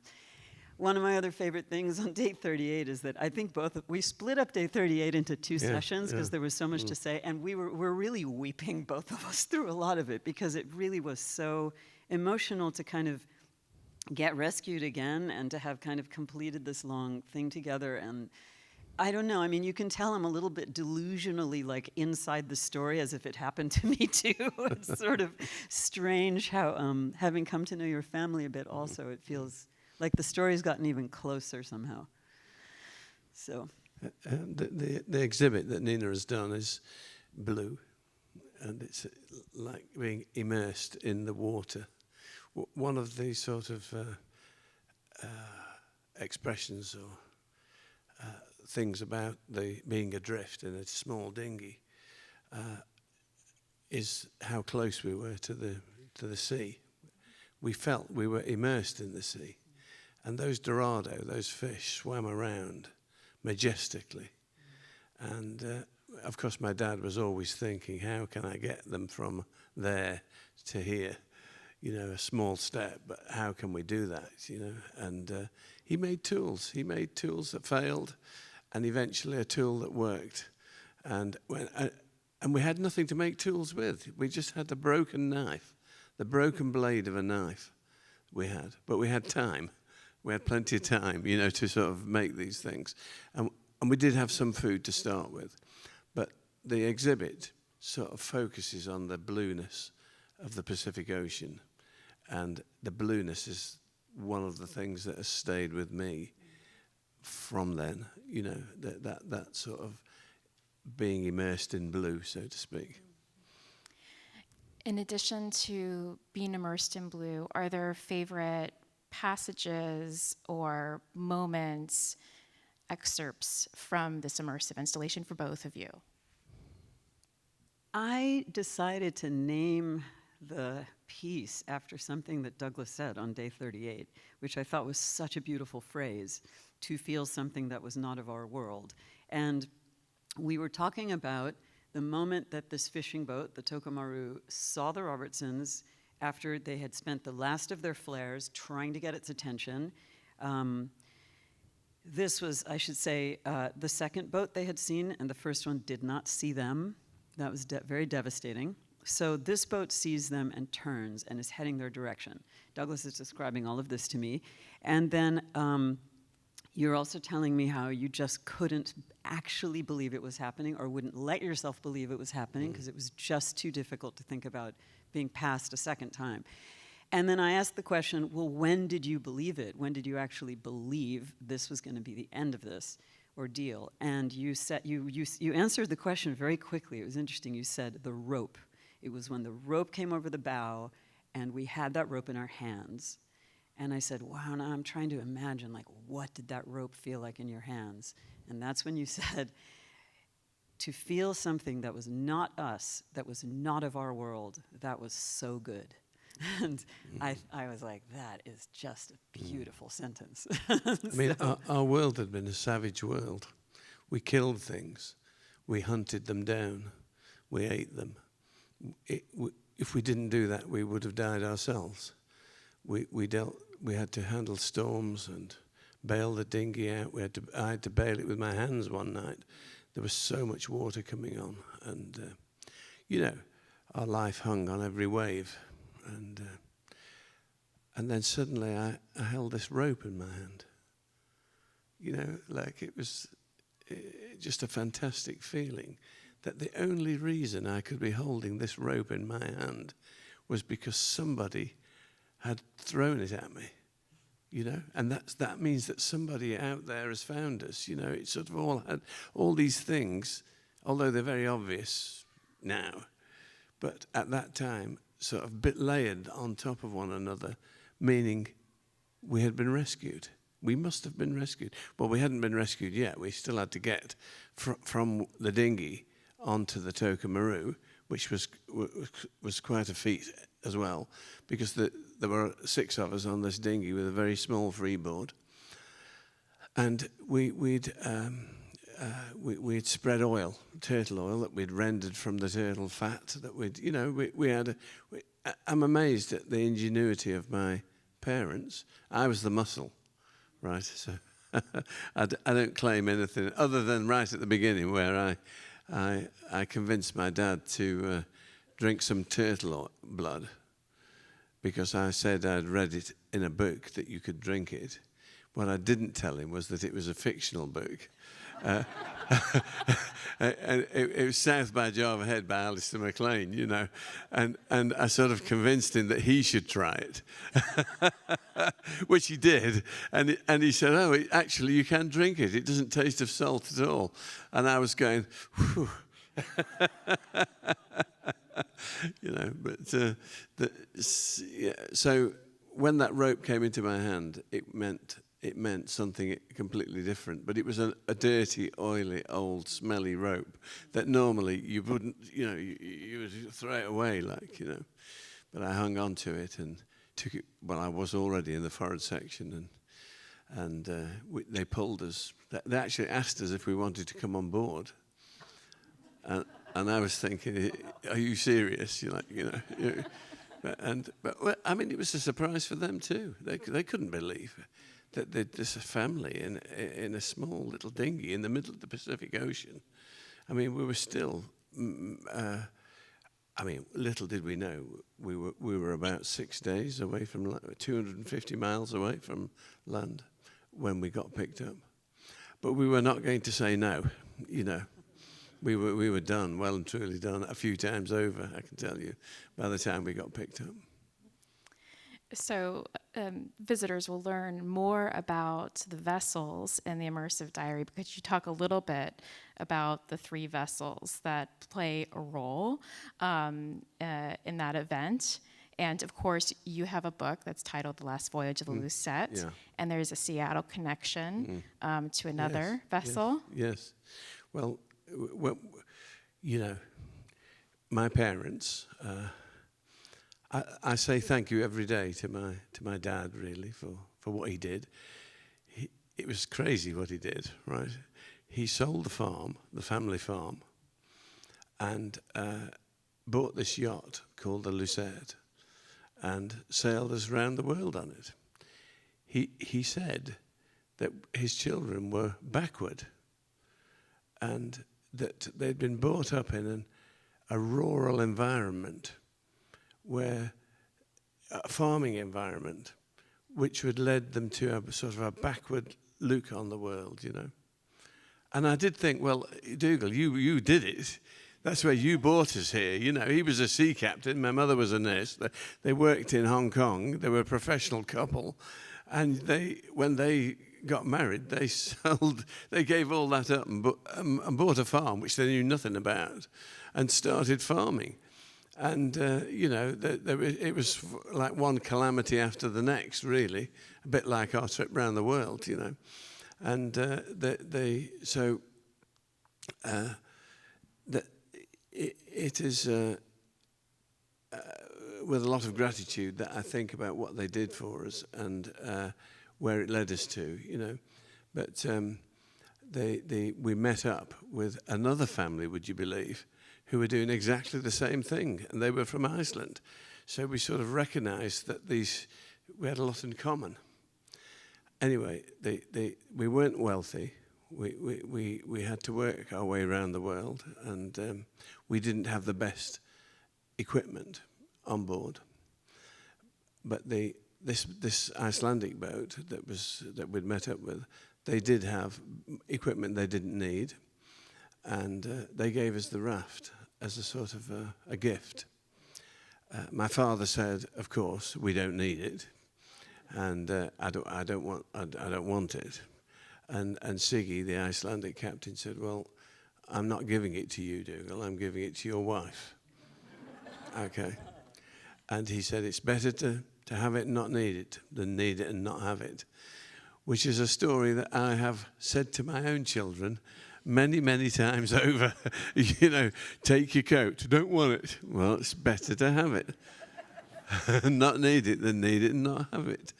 one of my other favorite things on day 38 is that I think we split up day 38 into two sessions because there was so much to say, and we're really weeping, both of us, through a lot of it, because it really was so emotional to kind of get rescued again and to have kind of completed this long thing together. And I don't know, I mean, you can tell I'm a little bit delusionally like inside the story as if it happened to me too. It's sort of strange how, having come to know your family a bit also, it feels like the story's gotten even closer somehow. So, the exhibit that Nina has done is blue, and it's like being immersed in the water. One of the sort of expressions or things about being adrift in a small dinghy is how close we were to the sea. We felt we were immersed in the sea. And those dorado, those fish, swam around majestically. And of course, my dad was always thinking, how can I get them from there to here? You know, a small step, but how can we do that, you know? And he made tools. He made tools that failed, and eventually a tool that worked. And we had nothing to make tools with. We just had the broken knife, the broken blade of a knife we had. But we had time. We had plenty of time, you know, to sort of make these things. And we did have some food to start with. But the exhibit sort of focuses on the blueness of the Pacific Ocean. And the blueness is one of the things that has stayed with me from then, you know, that sort of being immersed in blue, so to speak. In addition to being immersed in blue, are there favorite passages or moments, excerpts from this immersive installation for both of you? I decided to name the piece after something that Douglas said on day 38, which I thought was such a beautiful phrase, to feel something that was not of our world. And we were talking about the moment that this fishing boat, the Tokomaru, saw the Robertsons after they had spent the last of their flares trying to get its attention. This was, I should say, the second boat they had seen, and the first one did not see them. That was very devastating. So this boat sees them and turns and is heading their direction. Douglas is describing all of this to me. And then you're also telling me how you just couldn't actually believe it was happening, or wouldn't let yourself believe it was happening because it was just too difficult to think about being passed a second time. And then I asked the question, well, when did you believe it? When did you actually believe this was going to be the end of this ordeal? And you said you answered the question very quickly. It was interesting. You said the rope. It was when the rope came over the bow and we had that rope in our hands. And I said, wow, now I'm trying to imagine, like, what did that rope feel like in your hands? And that's when you said, to feel something that was not us, that was not of our world, that was so good. And I was like, that is just a beautiful sentence. I mean, our world had been a savage world. We killed things. We hunted them down. We ate them. If we didn't do that, we would have died ourselves. We had to handle storms and bail the dinghy out. I had to bail it with my hands one night. There was so much water coming on, and you know, our life hung on every wave. And then suddenly I held this rope in my hand. You know, like it was just a fantastic feeling that the only reason I could be holding this rope in my hand was because somebody had thrown it at me. You know, and that means that somebody out there has found us. You know, it sort of all had all these things, although they're very obvious now, but at that time, sort of bit layered on top of one another, meaning we had been rescued. We must have been rescued. Well, we hadn't been rescued yet. We still had to get from the dinghy onto the Tokomaru, which was quite a feat as well, because there were 6 of us on this dinghy with a very small freeboard, and we'd spread oil, turtle oil, that we'd rendered from the turtle fat. That we had. I'm amazed at the ingenuity of my parents. I was the muscle, right? So I don't claim anything other than right at the beginning, where I convinced my dad to drink some turtle blood, because I said I'd read it in a book that you could drink it. What I didn't tell him was that it was a fictional book. And it was South by Java Head by Alistair MacLean, and I sort of convinced him that he should try it, which he did, and he said, "Oh, actually, you can drink it. It doesn't taste of salt at all." And I was going, whew. So when that rope came into my hand, it meant something completely different. But it was a dirty, oily, old, smelly rope that normally you wouldn't, you would throw it away, But I hung on to it and took it. Well, I was already in the forward section, and they pulled us. They actually asked us if we wanted to come on board. And I was thinking, are you serious? But I mean, it was a surprise for them too. They couldn't believe that there's a family in a small little dinghy in the middle of the Pacific Ocean. I mean, we were still. Little did we know we were about 6 days away from 250 miles away from land when we got picked up. But we were not going to say no, We were done, well and truly done, a few times over, I can tell you, by the time we got picked up. So visitors will learn more about the vessels in the immersive diary, because you talk a little bit about the 3 vessels that play a role in that event. And of course, you have a book that's titled The Last Voyage of the Lucette, yeah. And there's a Seattle connection to another vessel. Yes. Well, my parents. I say thank you every day to my dad, really, for what he did. It was crazy what he did, right? He sold the farm, the family farm, and bought this yacht called the Lucette, and sailed us around the world on it. He said that his children were backward, and that they'd been brought up in a rural environment, where a farming environment, which would lead them to a sort of a backward look on the world, And I did think, well, Dougal, you did it. That's where you brought us here. He was a sea captain. My mother was a nurse. They worked in Hong Kong. They were a professional couple. And when they got married, they gave all that up and bought a farm, which they knew nothing about, and started farming. And, it was like one calamity after the next, really, a bit like our trip around the world, And it is with a lot of gratitude that I think about what they did for us and where it led us to, But we met up with another family, would you believe, who were doing exactly the same thing, and they were from Iceland. So we sort of recognised that we had a lot in common. Anyway, we weren't wealthy. We had to work our way around the world, and we didn't have the best equipment on board. But this Icelandic boat that we'd met up with, they did have equipment they didn't need, and they gave us the raft as a sort of a gift. My father said, "Of course, we don't need it, and I don't want it." And Siggy, the Icelandic captain, said, "Well, I'm not giving it to you, Dougal. I'm giving it to your wife." Okay. And he said, "It's better to have it and not need it than need it and not have it." which is a story that I have said to my own children many, many times over. You know, take your coat. Don't want it. Well, it's better to have it. Not need it than need it and not have it.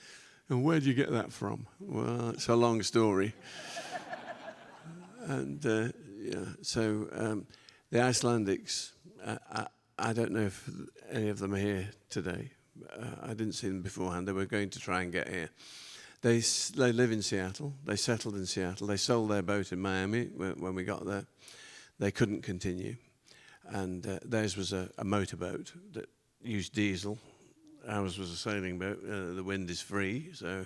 And where do you get that from? Well, it's a long story. And so the Icelandics, I don't know if any of them are here today. I didn't see them beforehand. They were going to try and get here. They live in Seattle. They settled in Seattle. They sold their boat in Miami when we got there. They couldn't continue. And theirs was a motorboat that used diesel. Ours was a sailing boat. The wind is free, so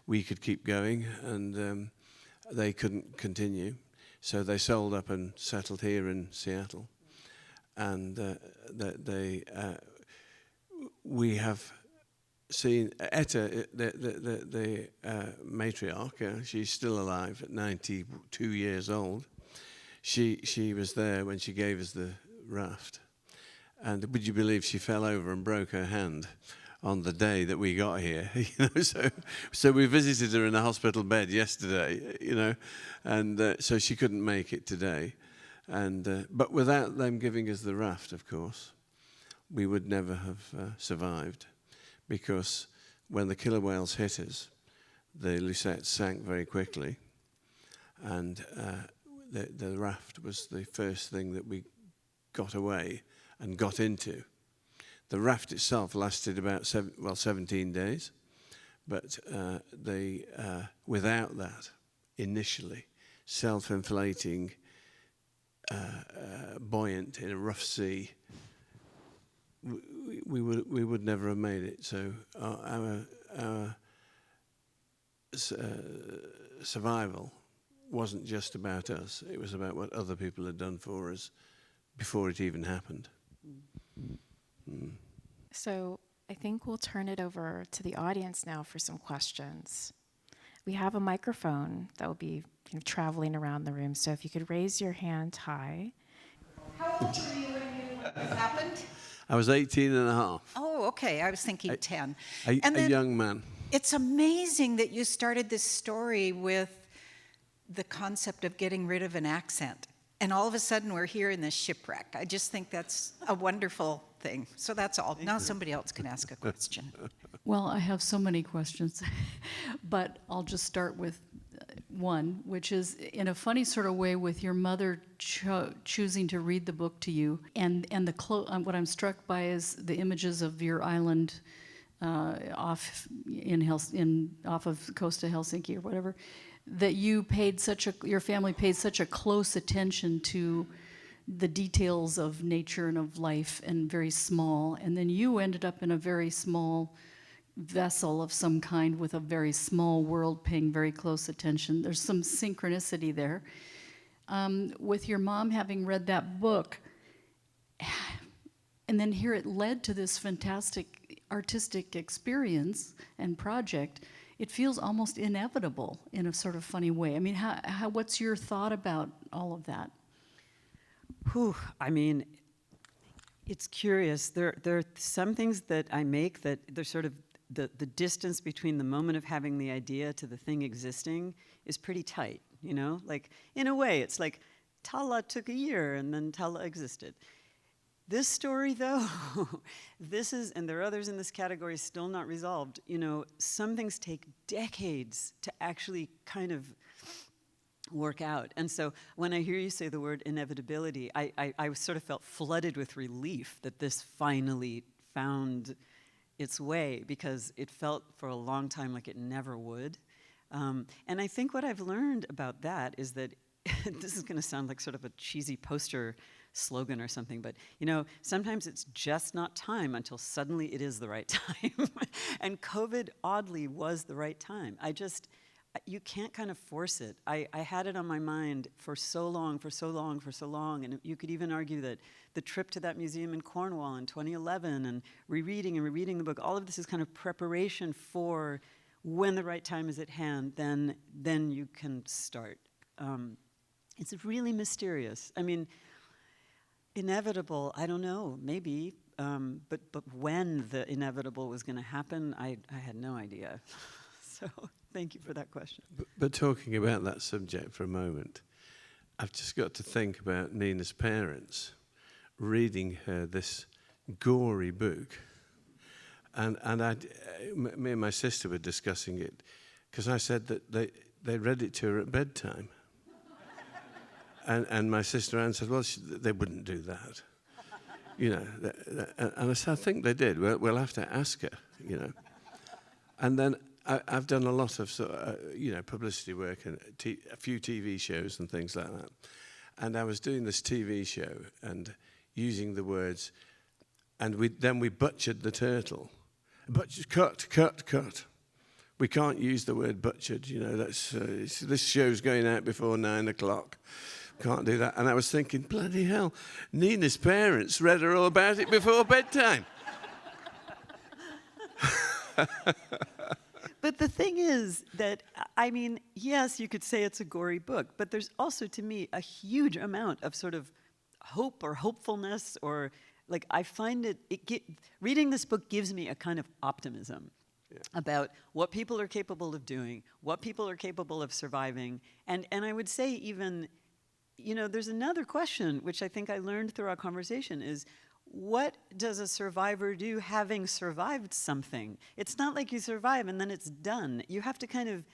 we could keep going. And they couldn't continue. So they sold up and settled here in Seattle. And we have seen Etta, the matriarch. She's still alive at 92 years old. She was there when she gave us the raft, and would you believe she fell over and broke her hand on the day that we got here? You know, so we visited her in a hospital bed yesterday. You know, and so she couldn't make it today, and but without them giving us the raft, of course, we would never have survived. Because when the killer whales hit us, the Lucette sank very quickly, and the raft was the first thing that we got away and got into. The raft itself lasted about 17 days, but without that, initially, self-inflating, buoyant in a rough sea, we would never have made it. So our survival wasn't just about us. It was about what other people had done for us before it even happened. Mm. So I think we'll turn it over to the audience now for some questions. We have a microphone that will be traveling around the room. So if you could raise your hand high. How old were you when this happened? I was 18 and a half. Oh, okay. I was thinking 10. A then young man. It's amazing that you started this story with the concept of getting rid of an accent. And all of a sudden, we're here in this shipwreck. I just think that's a wonderful thing. So that's all. Now somebody else can ask a question. Well, I have so many questions, but I'll just start with one, which is in a funny sort of way with your mother choosing to read the book to you, and what I'm struck by is the images of your island off of the coast of Helsinki or whatever, that your family paid such a close attention to the details of nature and of life, and very small, and then you ended up in a very small vessel of some kind with a very small world paying very close attention. There's some synchronicity there. With your mom having read that book, and then here it led to this fantastic artistic experience and project, it feels almost inevitable in a sort of funny way. I mean, what's your thought about all of that? I mean, it's curious. There are some things that I make that they're sort of the distance between the moment of having the idea to the thing existing is pretty tight, you know? Like, in a way, it's like Tala took a year and then Tala existed. This story, though, and there are others in this category still not resolved, you know, some things take decades to actually kind of work out. And so when I hear you say the word inevitability, I sort of felt flooded with relief that this finally found its way, because it felt for a long time like it never would. And I think what I've learned about that is that this is going to sound like sort of a cheesy poster slogan or something, but you know, sometimes it's just not time until suddenly it is the right time. And COVID oddly was the right time. You can't kind of force it. I had it on my mind for so long, and you could even argue that the trip to that museum in Cornwall in 2011 and rereading the book, all of this is kind of preparation for when the right time is at hand, then you can start. It's really mysterious. I mean, inevitable, I don't know, maybe, but when the inevitable was going to happen, I had no idea. So Thank you for that question. But talking about that subject for a moment, I've just got to think about Nina's parents reading her this gory book. And me and my sister were discussing it, because I said that they read it to her at bedtime. And my sister answered, well, they wouldn't do that. You know, and I said, I think they did. We'll have to ask her, you know. And then I've done a lot of publicity work and a few TV shows and things like that. And I was doing this TV show and using the words, and then we butchered the turtle. Cut. We can't use the word butchered, you know, that's this show's going out before 9 o'clock. Can't do that. And I was thinking, bloody hell, Nina's parents read her all about it before bedtime. But the thing is that, I mean, yes, you could say it's a gory book, but there's also, to me, a huge amount of sort of hope or hopefulness, or like I find reading this book gives me a kind of optimism about what people are capable of doing, what people are capable of surviving. And I would say even, you know, there's another question, which I think I learned through our conversation, is what does a survivor do having survived something? It's not like you survive and then it's done. You have to kind of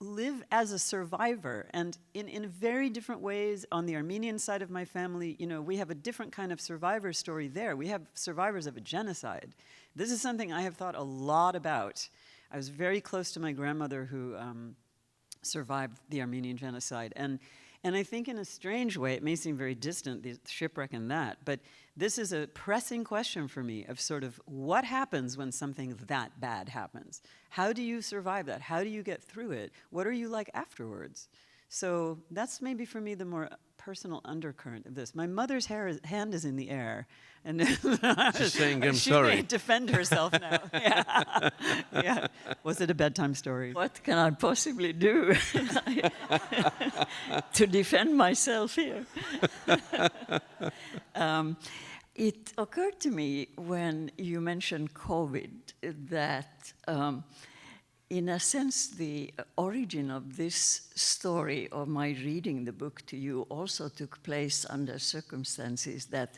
live as a survivor, and in very different ways. On the Armenian side of my family, you know, we have a different kind of survivor story there. We have survivors of a genocide. This is something I have thought a lot about. I was very close to my grandmother who survived the Armenian genocide, and I think in a strange way, it may seem very distant, the shipwreck and that, but this is a pressing question for me of sort of what happens when something that bad happens? How do you survive that? How do you get through it? What are you like afterwards? So that's maybe for me the more personal undercurrent of this. My mother's hand is in the air, and She's saying, I'm she sorry. may defend herself now. Yeah. Yeah. Was it a bedtime story? What can I possibly do to defend myself here? It occurred to me when you mentioned COVID that, in a sense, the origin of this story of my reading the book to you also took place under circumstances that,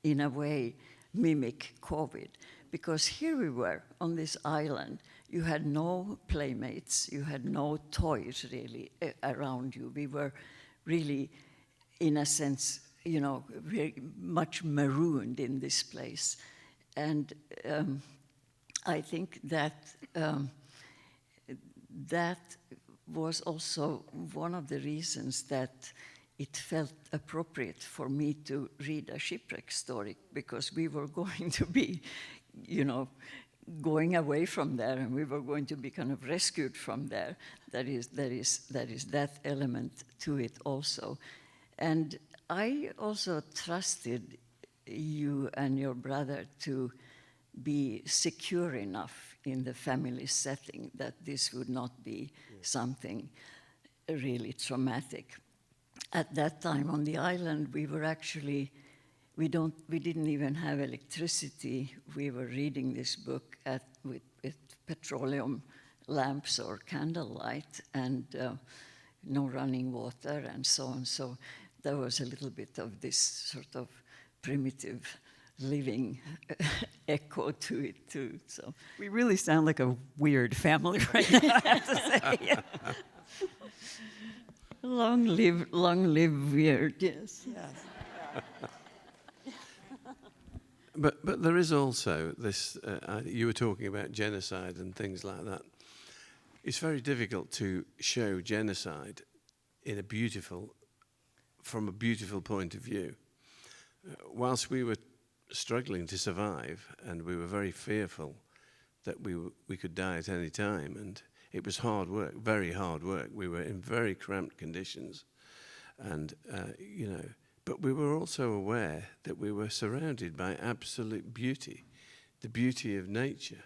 in a way, mimic COVID. Because here we were on this island. You had no playmates. You had no toys, really, around you. We were really, in a sense, you know, very much marooned in this place. And I think that that was also one of the reasons that it felt appropriate for me to read a shipwreck story, because we were going to be, you know, going away from there, and we were going to be kind of rescued from there. That is that element to it also. And I also trusted you and your brother to be secure enough in the family setting that this would not be something really traumatic. At that time on the island, we were actually, we didn't even have electricity. We were reading this book with petroleum lamps or candlelight, and no running water and so on. So there was a little bit of this sort of primitive living echo to it too. So We really sound like a weird family right now, I have to say. long live weird, yes. But there is also this, you were talking about genocide and things like that. It's very difficult to show genocide from a beautiful point of view. Whilst we were struggling to survive, and we were very fearful that we could die at any time, and it was hard work, very hard work. We were in very cramped conditions, and you know, but we were also aware that we were surrounded by absolute beauty, the beauty of nature,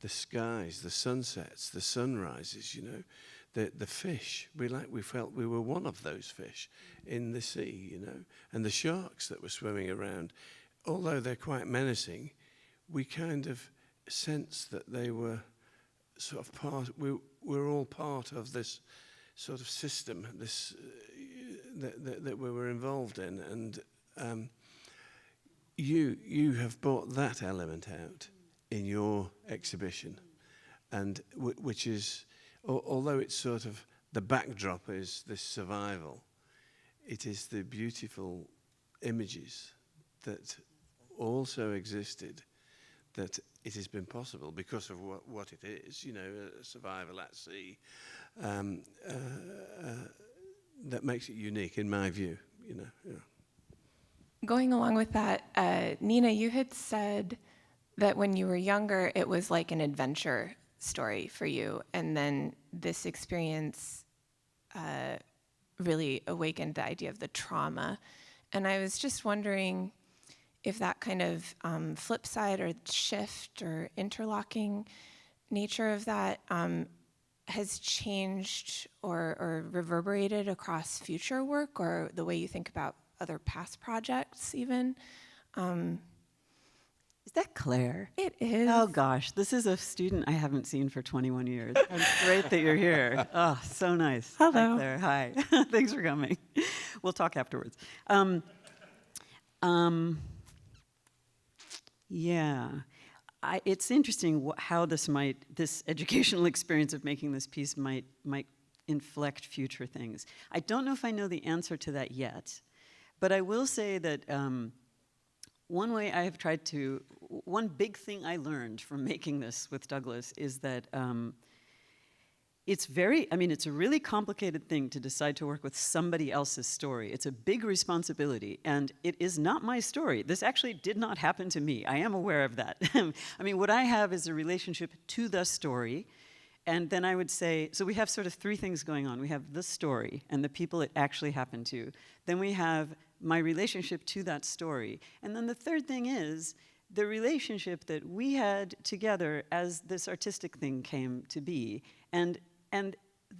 the skies, the sunsets, the sunrises, you know, the fish. We felt we were one of those fish in the sea, you know, and the sharks that were swimming around. Although they're quite menacing, we kind of sensed that they were sort of part. We're all part of this sort of system, this that we were involved in, and you have brought that element out in your exhibition, and which is, although it's sort of the backdrop is this survival, it is the beautiful images that also existed, that it has been possible because of what it is, you know, survival at sea, that makes it unique in my view, you know. Yeah. Going along with that, Nina, you had said that when you were younger, it was like an adventure story for you, and then this experience really awakened the idea of the trauma. And I was just wondering if that kind of flip side or shift or interlocking nature of that has changed or reverberated across future work, or the way you think about other past projects even. Is that Claire? It is. Oh gosh, this is a student I haven't seen for 21 years. It's great that you're here. Oh, so nice. Hello. Hi, Claire. Hi. Thanks for coming. We'll talk afterwards. Yeah. It's interesting how this educational experience of making this piece might inflect future things. I don't know if I know the answer to that yet, but I will say that one way I have tried to, one big thing I learned from making this with Douglas is that it's a really complicated thing to decide to work with somebody else's story. It's a big responsibility, and it is not my story. This actually did not happen to me. I am aware of that. I mean, what I have is a relationship to the story, and then I would say, so we have sort of three things going on. We have the story and the people it actually happened to. Then we have my relationship to that story. And then the third thing is the relationship that we had together as this artistic thing came to be. And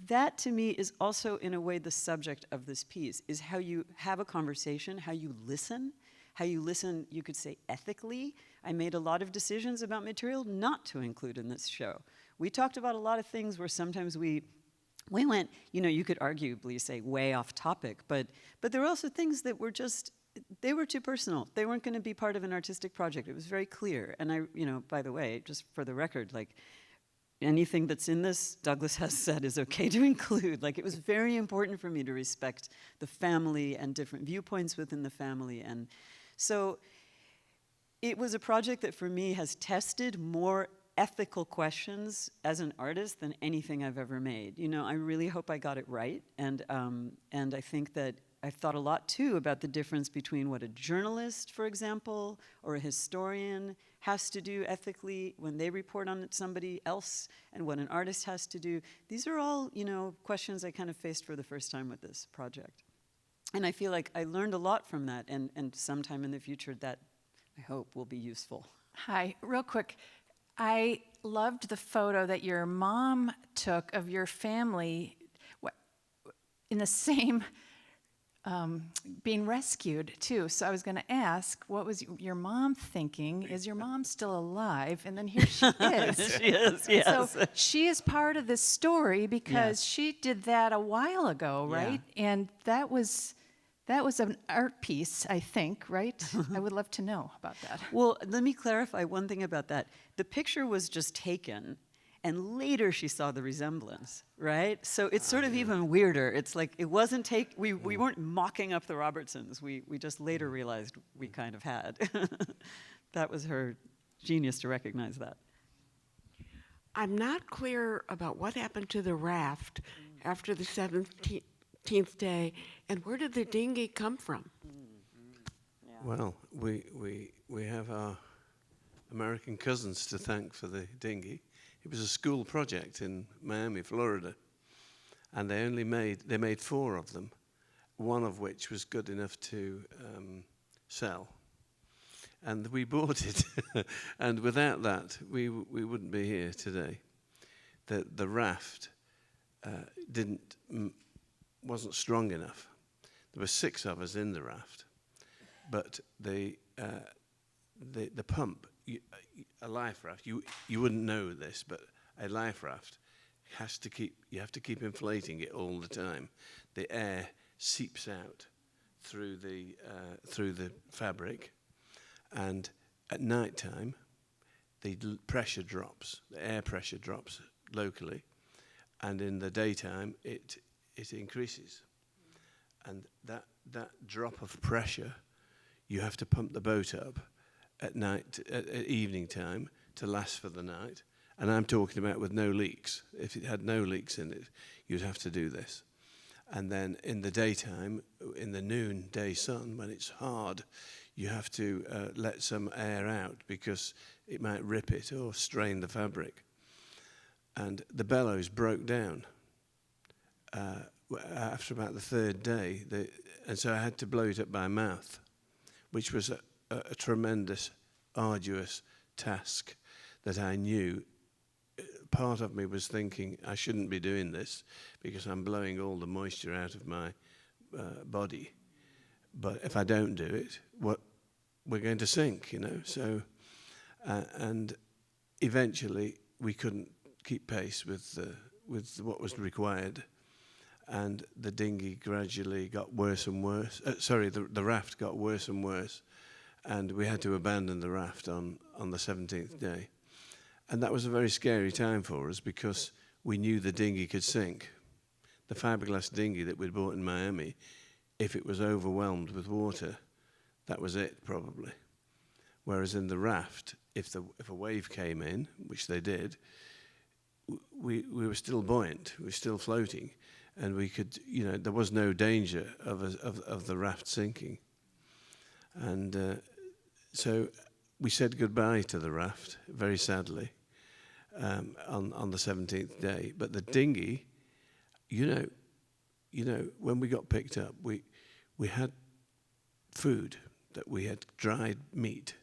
that, to me, is also, in a way, the subject of this piece, is how you have a conversation, how you listen, you could say, ethically. I made a lot of decisions about material not to include in this show. We talked about a lot of things where sometimes we went, you could arguably say way off topic, but there were also things that were just, they were too personal. They weren't going to be part of an artistic project. It was very clear. And I, by the way, just for the record, like, anything that's in this, Douglas has said, is okay to include. Like, it was very important for me to respect the family and different viewpoints within the family. And so it was a project that, for me, has tested more ethical questions as an artist than anything I've ever made. I really hope I got it right. And I think that I've thought a lot, too, about the difference between what a journalist, for example, or a historian has to do ethically when they report on somebody else, and what an artist has to do. These are all, questions I kind of faced for the first time with this project. And I feel like I learned a lot from that, and sometime in the future that, I hope, will be useful. Hi, real quick. I loved the photo that your mom took of your family in the same being rescued too. So I was going to ask, what was your mom thinking? Is your mom still alive? And then here she is. She is, yes. So she is part of this story because she did that a while ago, right? Yeah. And that was an art piece, I think, right? I would love to know about that. Well, let me clarify one thing about that. The picture was just taken, and later she saw the resemblance, right? So it's sort of even weirder. It's like it wasn't we weren't mocking up the Robertsons. We just later realized we kind of had. That was her genius to recognize that. I'm not clear about what happened to the raft after the 17th day, and where did the dinghy come from? Well, we have our American cousins to thank for the dinghy. It was a school project in Miami, Florida, and they made 4 of them, one of which was good enough to sell. And we bought it, and without that, we wouldn't be here today. The raft wasn't strong enough. There were 6 of us in the raft, but the pump, a life raft, you wouldn't know this, but a life raft you have to keep inflating it all the time. The air seeps out through the fabric, and at night time, the air pressure drops locally, and in the daytime it increases. And that drop of pressure, you have to pump the boat up at night, at evening time, to last for the night. And I'm talking about with no leaks. If it had no leaks in it, you'd have to do this. And then in the daytime, in the noonday sun, when it's hard, you have to let some air out because it might rip it or strain the fabric. And the bellows broke down after about the third day. And so I had to blow it up by mouth, which was a tremendous, arduous task that I knew. Part of me was thinking, I shouldn't be doing this because I'm blowing all the moisture out of my body. But if I don't do it, we're going to sink, you know. So, and eventually we couldn't keep pace with what was required, and the dinghy gradually got worse and worse. The raft got worse and worse, and we had to abandon the raft on the 17th day. And that was a very scary time for us because we knew the dinghy could sink. The fiberglass dinghy that we'd bought in Miami, if it was overwhelmed with water, that was it probably. Whereas in the raft, if a wave came in, which they did, we were still buoyant, we were still floating, and we could, you know, there was no danger of the raft sinking. And so we said goodbye to the raft, very sadly, on the 17th day. But the dinghy, you know, when we got picked up, we had food, that we had dried meat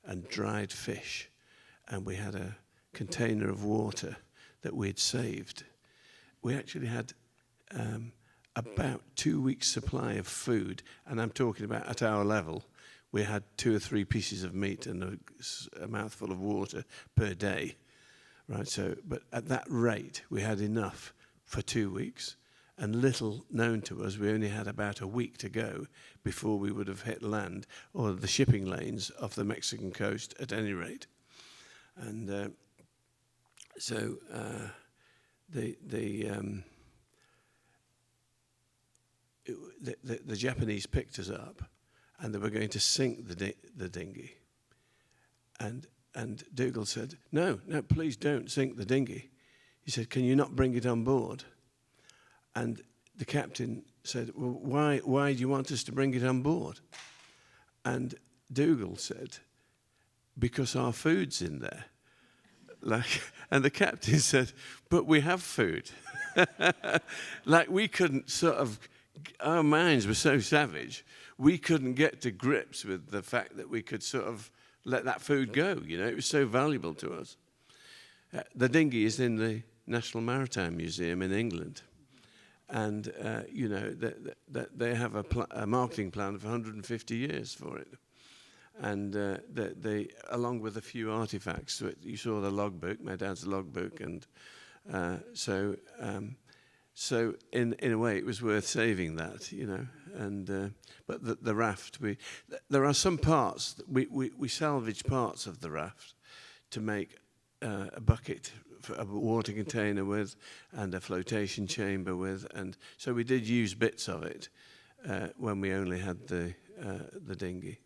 and dried fish, and we had a container of water that we had saved. We actually had about 2 weeks' supply of food, and I'm talking about at our level. We had 2 or 3 pieces of meat and a mouthful of water per day, right? So, but at that rate, we had enough for 2 weeks, and little known to us, we only had about a week to go before we would have hit land or the shipping lanes off the Mexican coast at any rate. And so the Japanese picked us up, and they were going to sink the dinghy. And Dougal said, no, please don't sink the dinghy. He said, can you not bring it on board? And the captain said, well, why do you want us to bring it on board? And Dougal said, because our food's in there. And the captain said, but we have food. Like we couldn't our minds were so savage, we couldn't get to grips with the fact that we could sort of let that food go, you know. It was so valuable to us. The dinghy is in the National Maritime Museum in England. And, you know, they have a marketing plan of 150 years for it. And they, along with a few artifacts, you saw the logbook, my dad's logbook, and so in a way it was worth saving that, you know. And but the raft, there are some parts we salvage parts of the raft to make a bucket, a water container with, and a flotation chamber with, and so we did use bits of it when we only had the dinghy.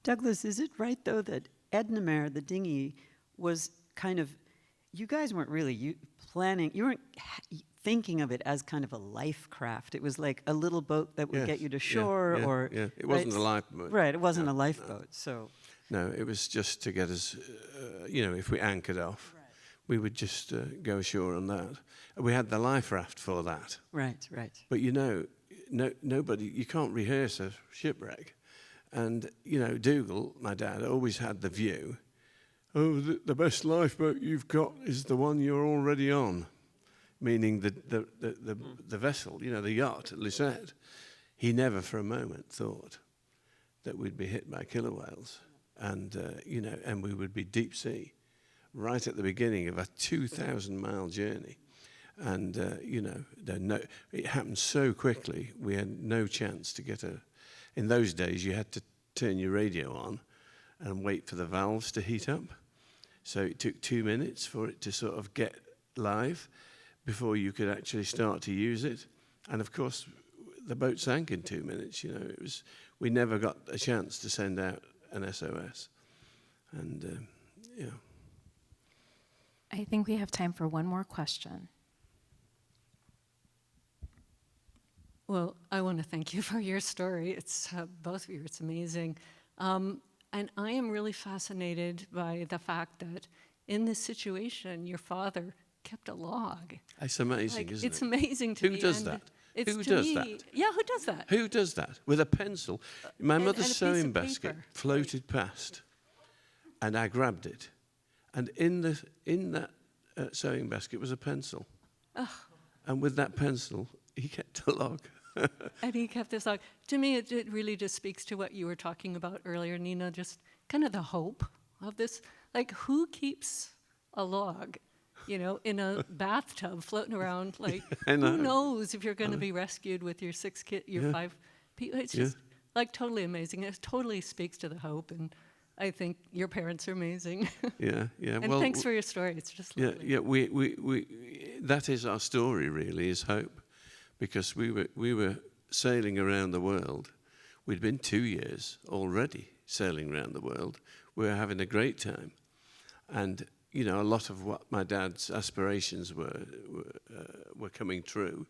Douglas, is it right, though, that Ednamare, the dinghy, was kind of, you guys weren't really planning, you weren't thinking of it as kind of a life craft. It was like a little boat that would get you to shore, or... Yeah, it wasn't a lifeboat. Right, it wasn't a lifeboat, so... No, it was just to get us, you know, if we anchored off, we would just go ashore on that. We had the life raft for that. Right. But, you know, nobody, you can't rehearse a shipwreck. And, you know, Dougal, my dad, always had the view, oh, the best lifeboat you've got is the one you're already on, meaning the vessel, you know, the yacht, Lisette. He never for a moment thought that we'd be hit by killer whales and, you know, and we would be deep sea right at the beginning of a 2,000-mile journey. And, it happened so quickly, we had no chance to get in those days, you had to turn your radio on and wait for the valves to heat up. So it took 2 minutes for it to sort of get live before you could actually start to use it. And of course, the boat sank in 2 minutes. We never got a chance to send out an SOS. And, I think we have time for one more question. Well, I want to thank you for your story. It's both of you. It's amazing. And I am really fascinated by the fact that in this situation, your father kept a log. it's amazing, isn't it? It's amazing to me. Who does and that? it's Who to does me- that? Yeah, who does that? Who does that? With a pencil. My and mother's a piece sewing of basket paper. floated past, and I grabbed it. And in that sewing basket was a pencil. And with that pencil, he kept a log. And he kept this log. To me, it really just speaks to what you were talking about earlier, Nina, just kind of the hope of this. Like, who keeps a log, in a bathtub floating around? Like, I know. who knows if you're going to be rescued with your Yeah. 5 people? It's Yeah. just, like, totally amazing. It totally speaks to the hope, and I think your parents are amazing. Yeah. And thanks for your story. It's just lovely. Yeah. We that is our story, really, is hope, because we were sailing around the world. We'd been 2 years already sailing around the world. We were having a great time, and a lot of what my dad's aspirations were coming true,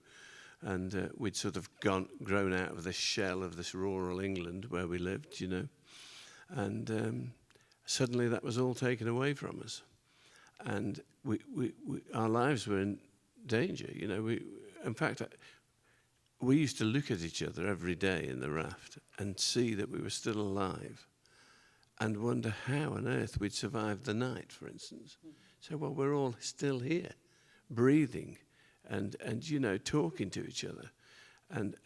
and we'd sort of grown out of this shell of this rural England where we lived, and suddenly that was all taken away from us, and our lives were in danger. In fact, we used to look at each other every day in the raft and see that we were still alive, and wonder how on earth we'd survived the night, for instance. So, well, we're all still here, breathing, and talking to each other, and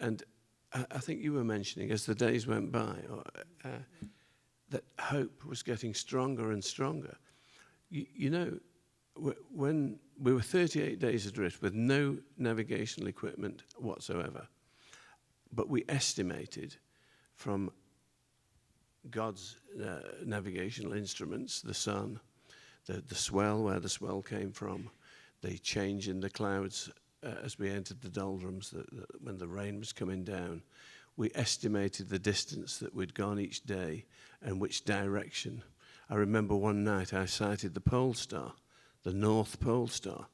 I think you were mentioning as the days went by that hope was getting stronger and stronger. When we were 38 days adrift with no navigational equipment whatsoever, but we estimated from God's navigational instruments, the sun, the swell, where the swell came from, the change in the clouds as we entered the doldrums, when the rain was coming down, we estimated the distance that we'd gone each day and which direction. I remember one night I sighted the pole star, the North Pole Star.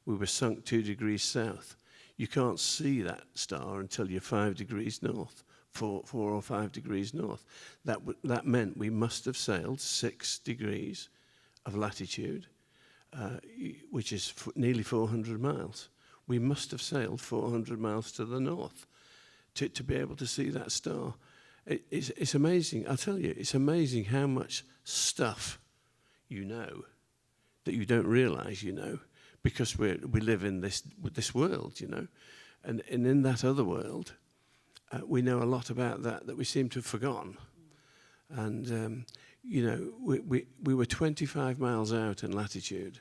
We were sunk 2 degrees south. You can't see that star until you're 5 degrees north, 4 or 5 degrees north. That meant we must have sailed 6 degrees of latitude, which is nearly 400 miles. We must have sailed 400 miles to the north to be able to see that star. It's amazing. I'll tell you, it's amazing how much stuff that you don't realize because we live in this world, and in that other world, we know a lot about that we seem to have forgotten. And we were 25 miles out in latitude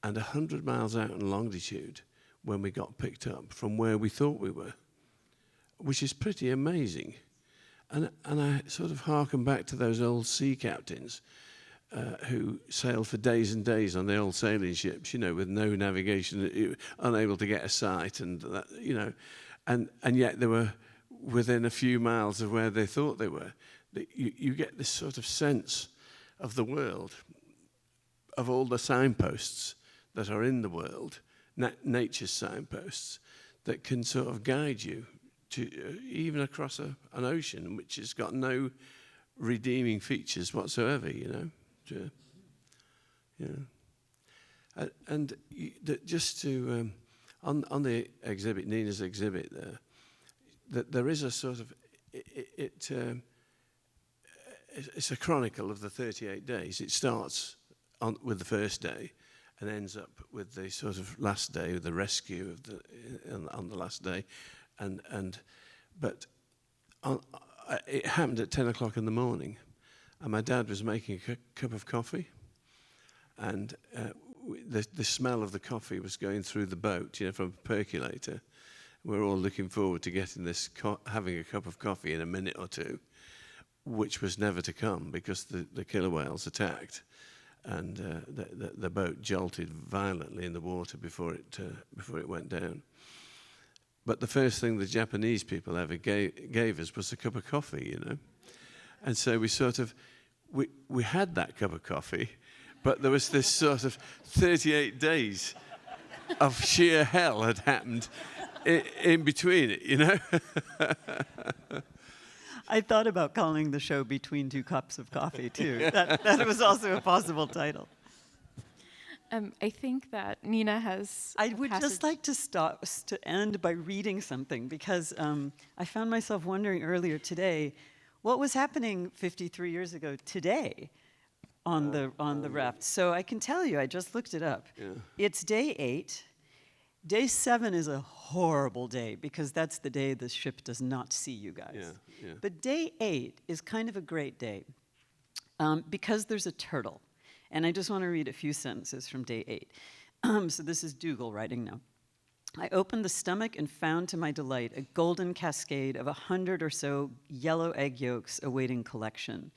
and 100 miles out in longitude when we got picked up from where we thought we were, which is pretty amazing. And I sort of harken back to those old sea captains who sailed for days and days on the old sailing ships, with no navigation, unable to get a sight, and that, and yet they were within a few miles of where they thought they were. You get this sort of sense of the world, of all the signposts that are in the world, nature's signposts, that can sort of guide you to even across an ocean which has got no redeeming features whatsoever, And just to on the exhibit, Nina's exhibit there, that there is a sort of it's a chronicle of the 38 days. It starts with the first day and ends up with the sort of last day, the rescue of on the last day, but it happened at 10 o'clock in the morning, and my dad was making a cup of coffee, and the smell of the coffee was going through the boat, from a percolator. We're all looking forward to getting this, having a cup of coffee in a minute or two, which was never to come because the killer whales attacked, and the boat jolted violently in the water before it went down. But the first thing the Japanese people ever gave us was a cup of coffee, And so we sort of, we had that cup of coffee, but there was this sort of 38 days of sheer hell had happened in between it, I thought about calling the show Between Two Cups of Coffee, too. That was also a possible title. I think that Nina has. I would just like to end by reading something, because I found myself wondering earlier today, what was happening 53 years ago today on the raft? So I can tell you, I just looked it up. Yeah. It's day 8. Day 7 is a horrible day, because that's the day the ship does not see you guys. Yeah. But day 8 is kind of a great day, because there's a turtle. And I just want to read a few sentences from day 8. So this is Dougal writing now. I opened the stomach and found to my delight a golden cascade of 100 or so yellow egg yolks awaiting collection.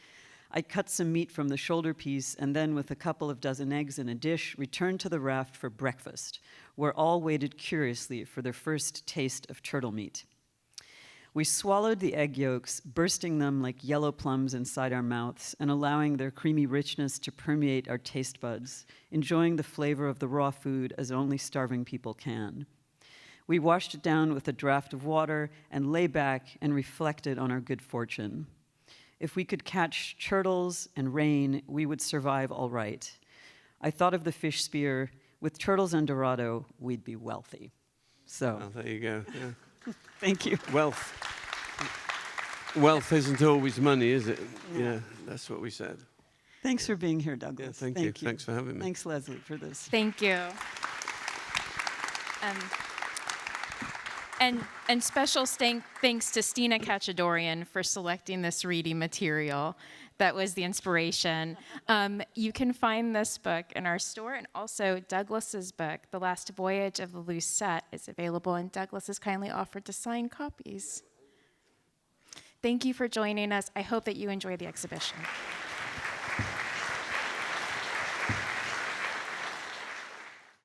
I cut some meat from the shoulder piece, and then with a couple of dozen eggs in a dish, returned to the raft for breakfast, where all waited curiously for their first taste of turtle meat. We swallowed the egg yolks, bursting them like yellow plums inside our mouths and allowing their creamy richness to permeate our taste buds, enjoying the flavor of the raw food as only starving people can. We washed it down with a draft of water and lay back and reflected on our good fortune. If we could catch turtles and rain, we would survive all right. I thought of the fish spear. With turtles and Dorado, we'd be wealthy. So, Oh, there you go. Yeah. thank you. Wealth isn't always money, is it? Yeah, that's what we said. Thanks for being here, Douglas. Yeah, thank you. Thanks for having me. Thanks, Leslie, for this. Thank you. And special thanks to Nina Katchadourian for selecting this reading material. That was the inspiration. You can find this book in our store, and also Douglas's book, The Last Voyage of the Lucette, is available, and Douglas has kindly offered to sign copies. Thank you for joining us. I hope that you enjoy the exhibition.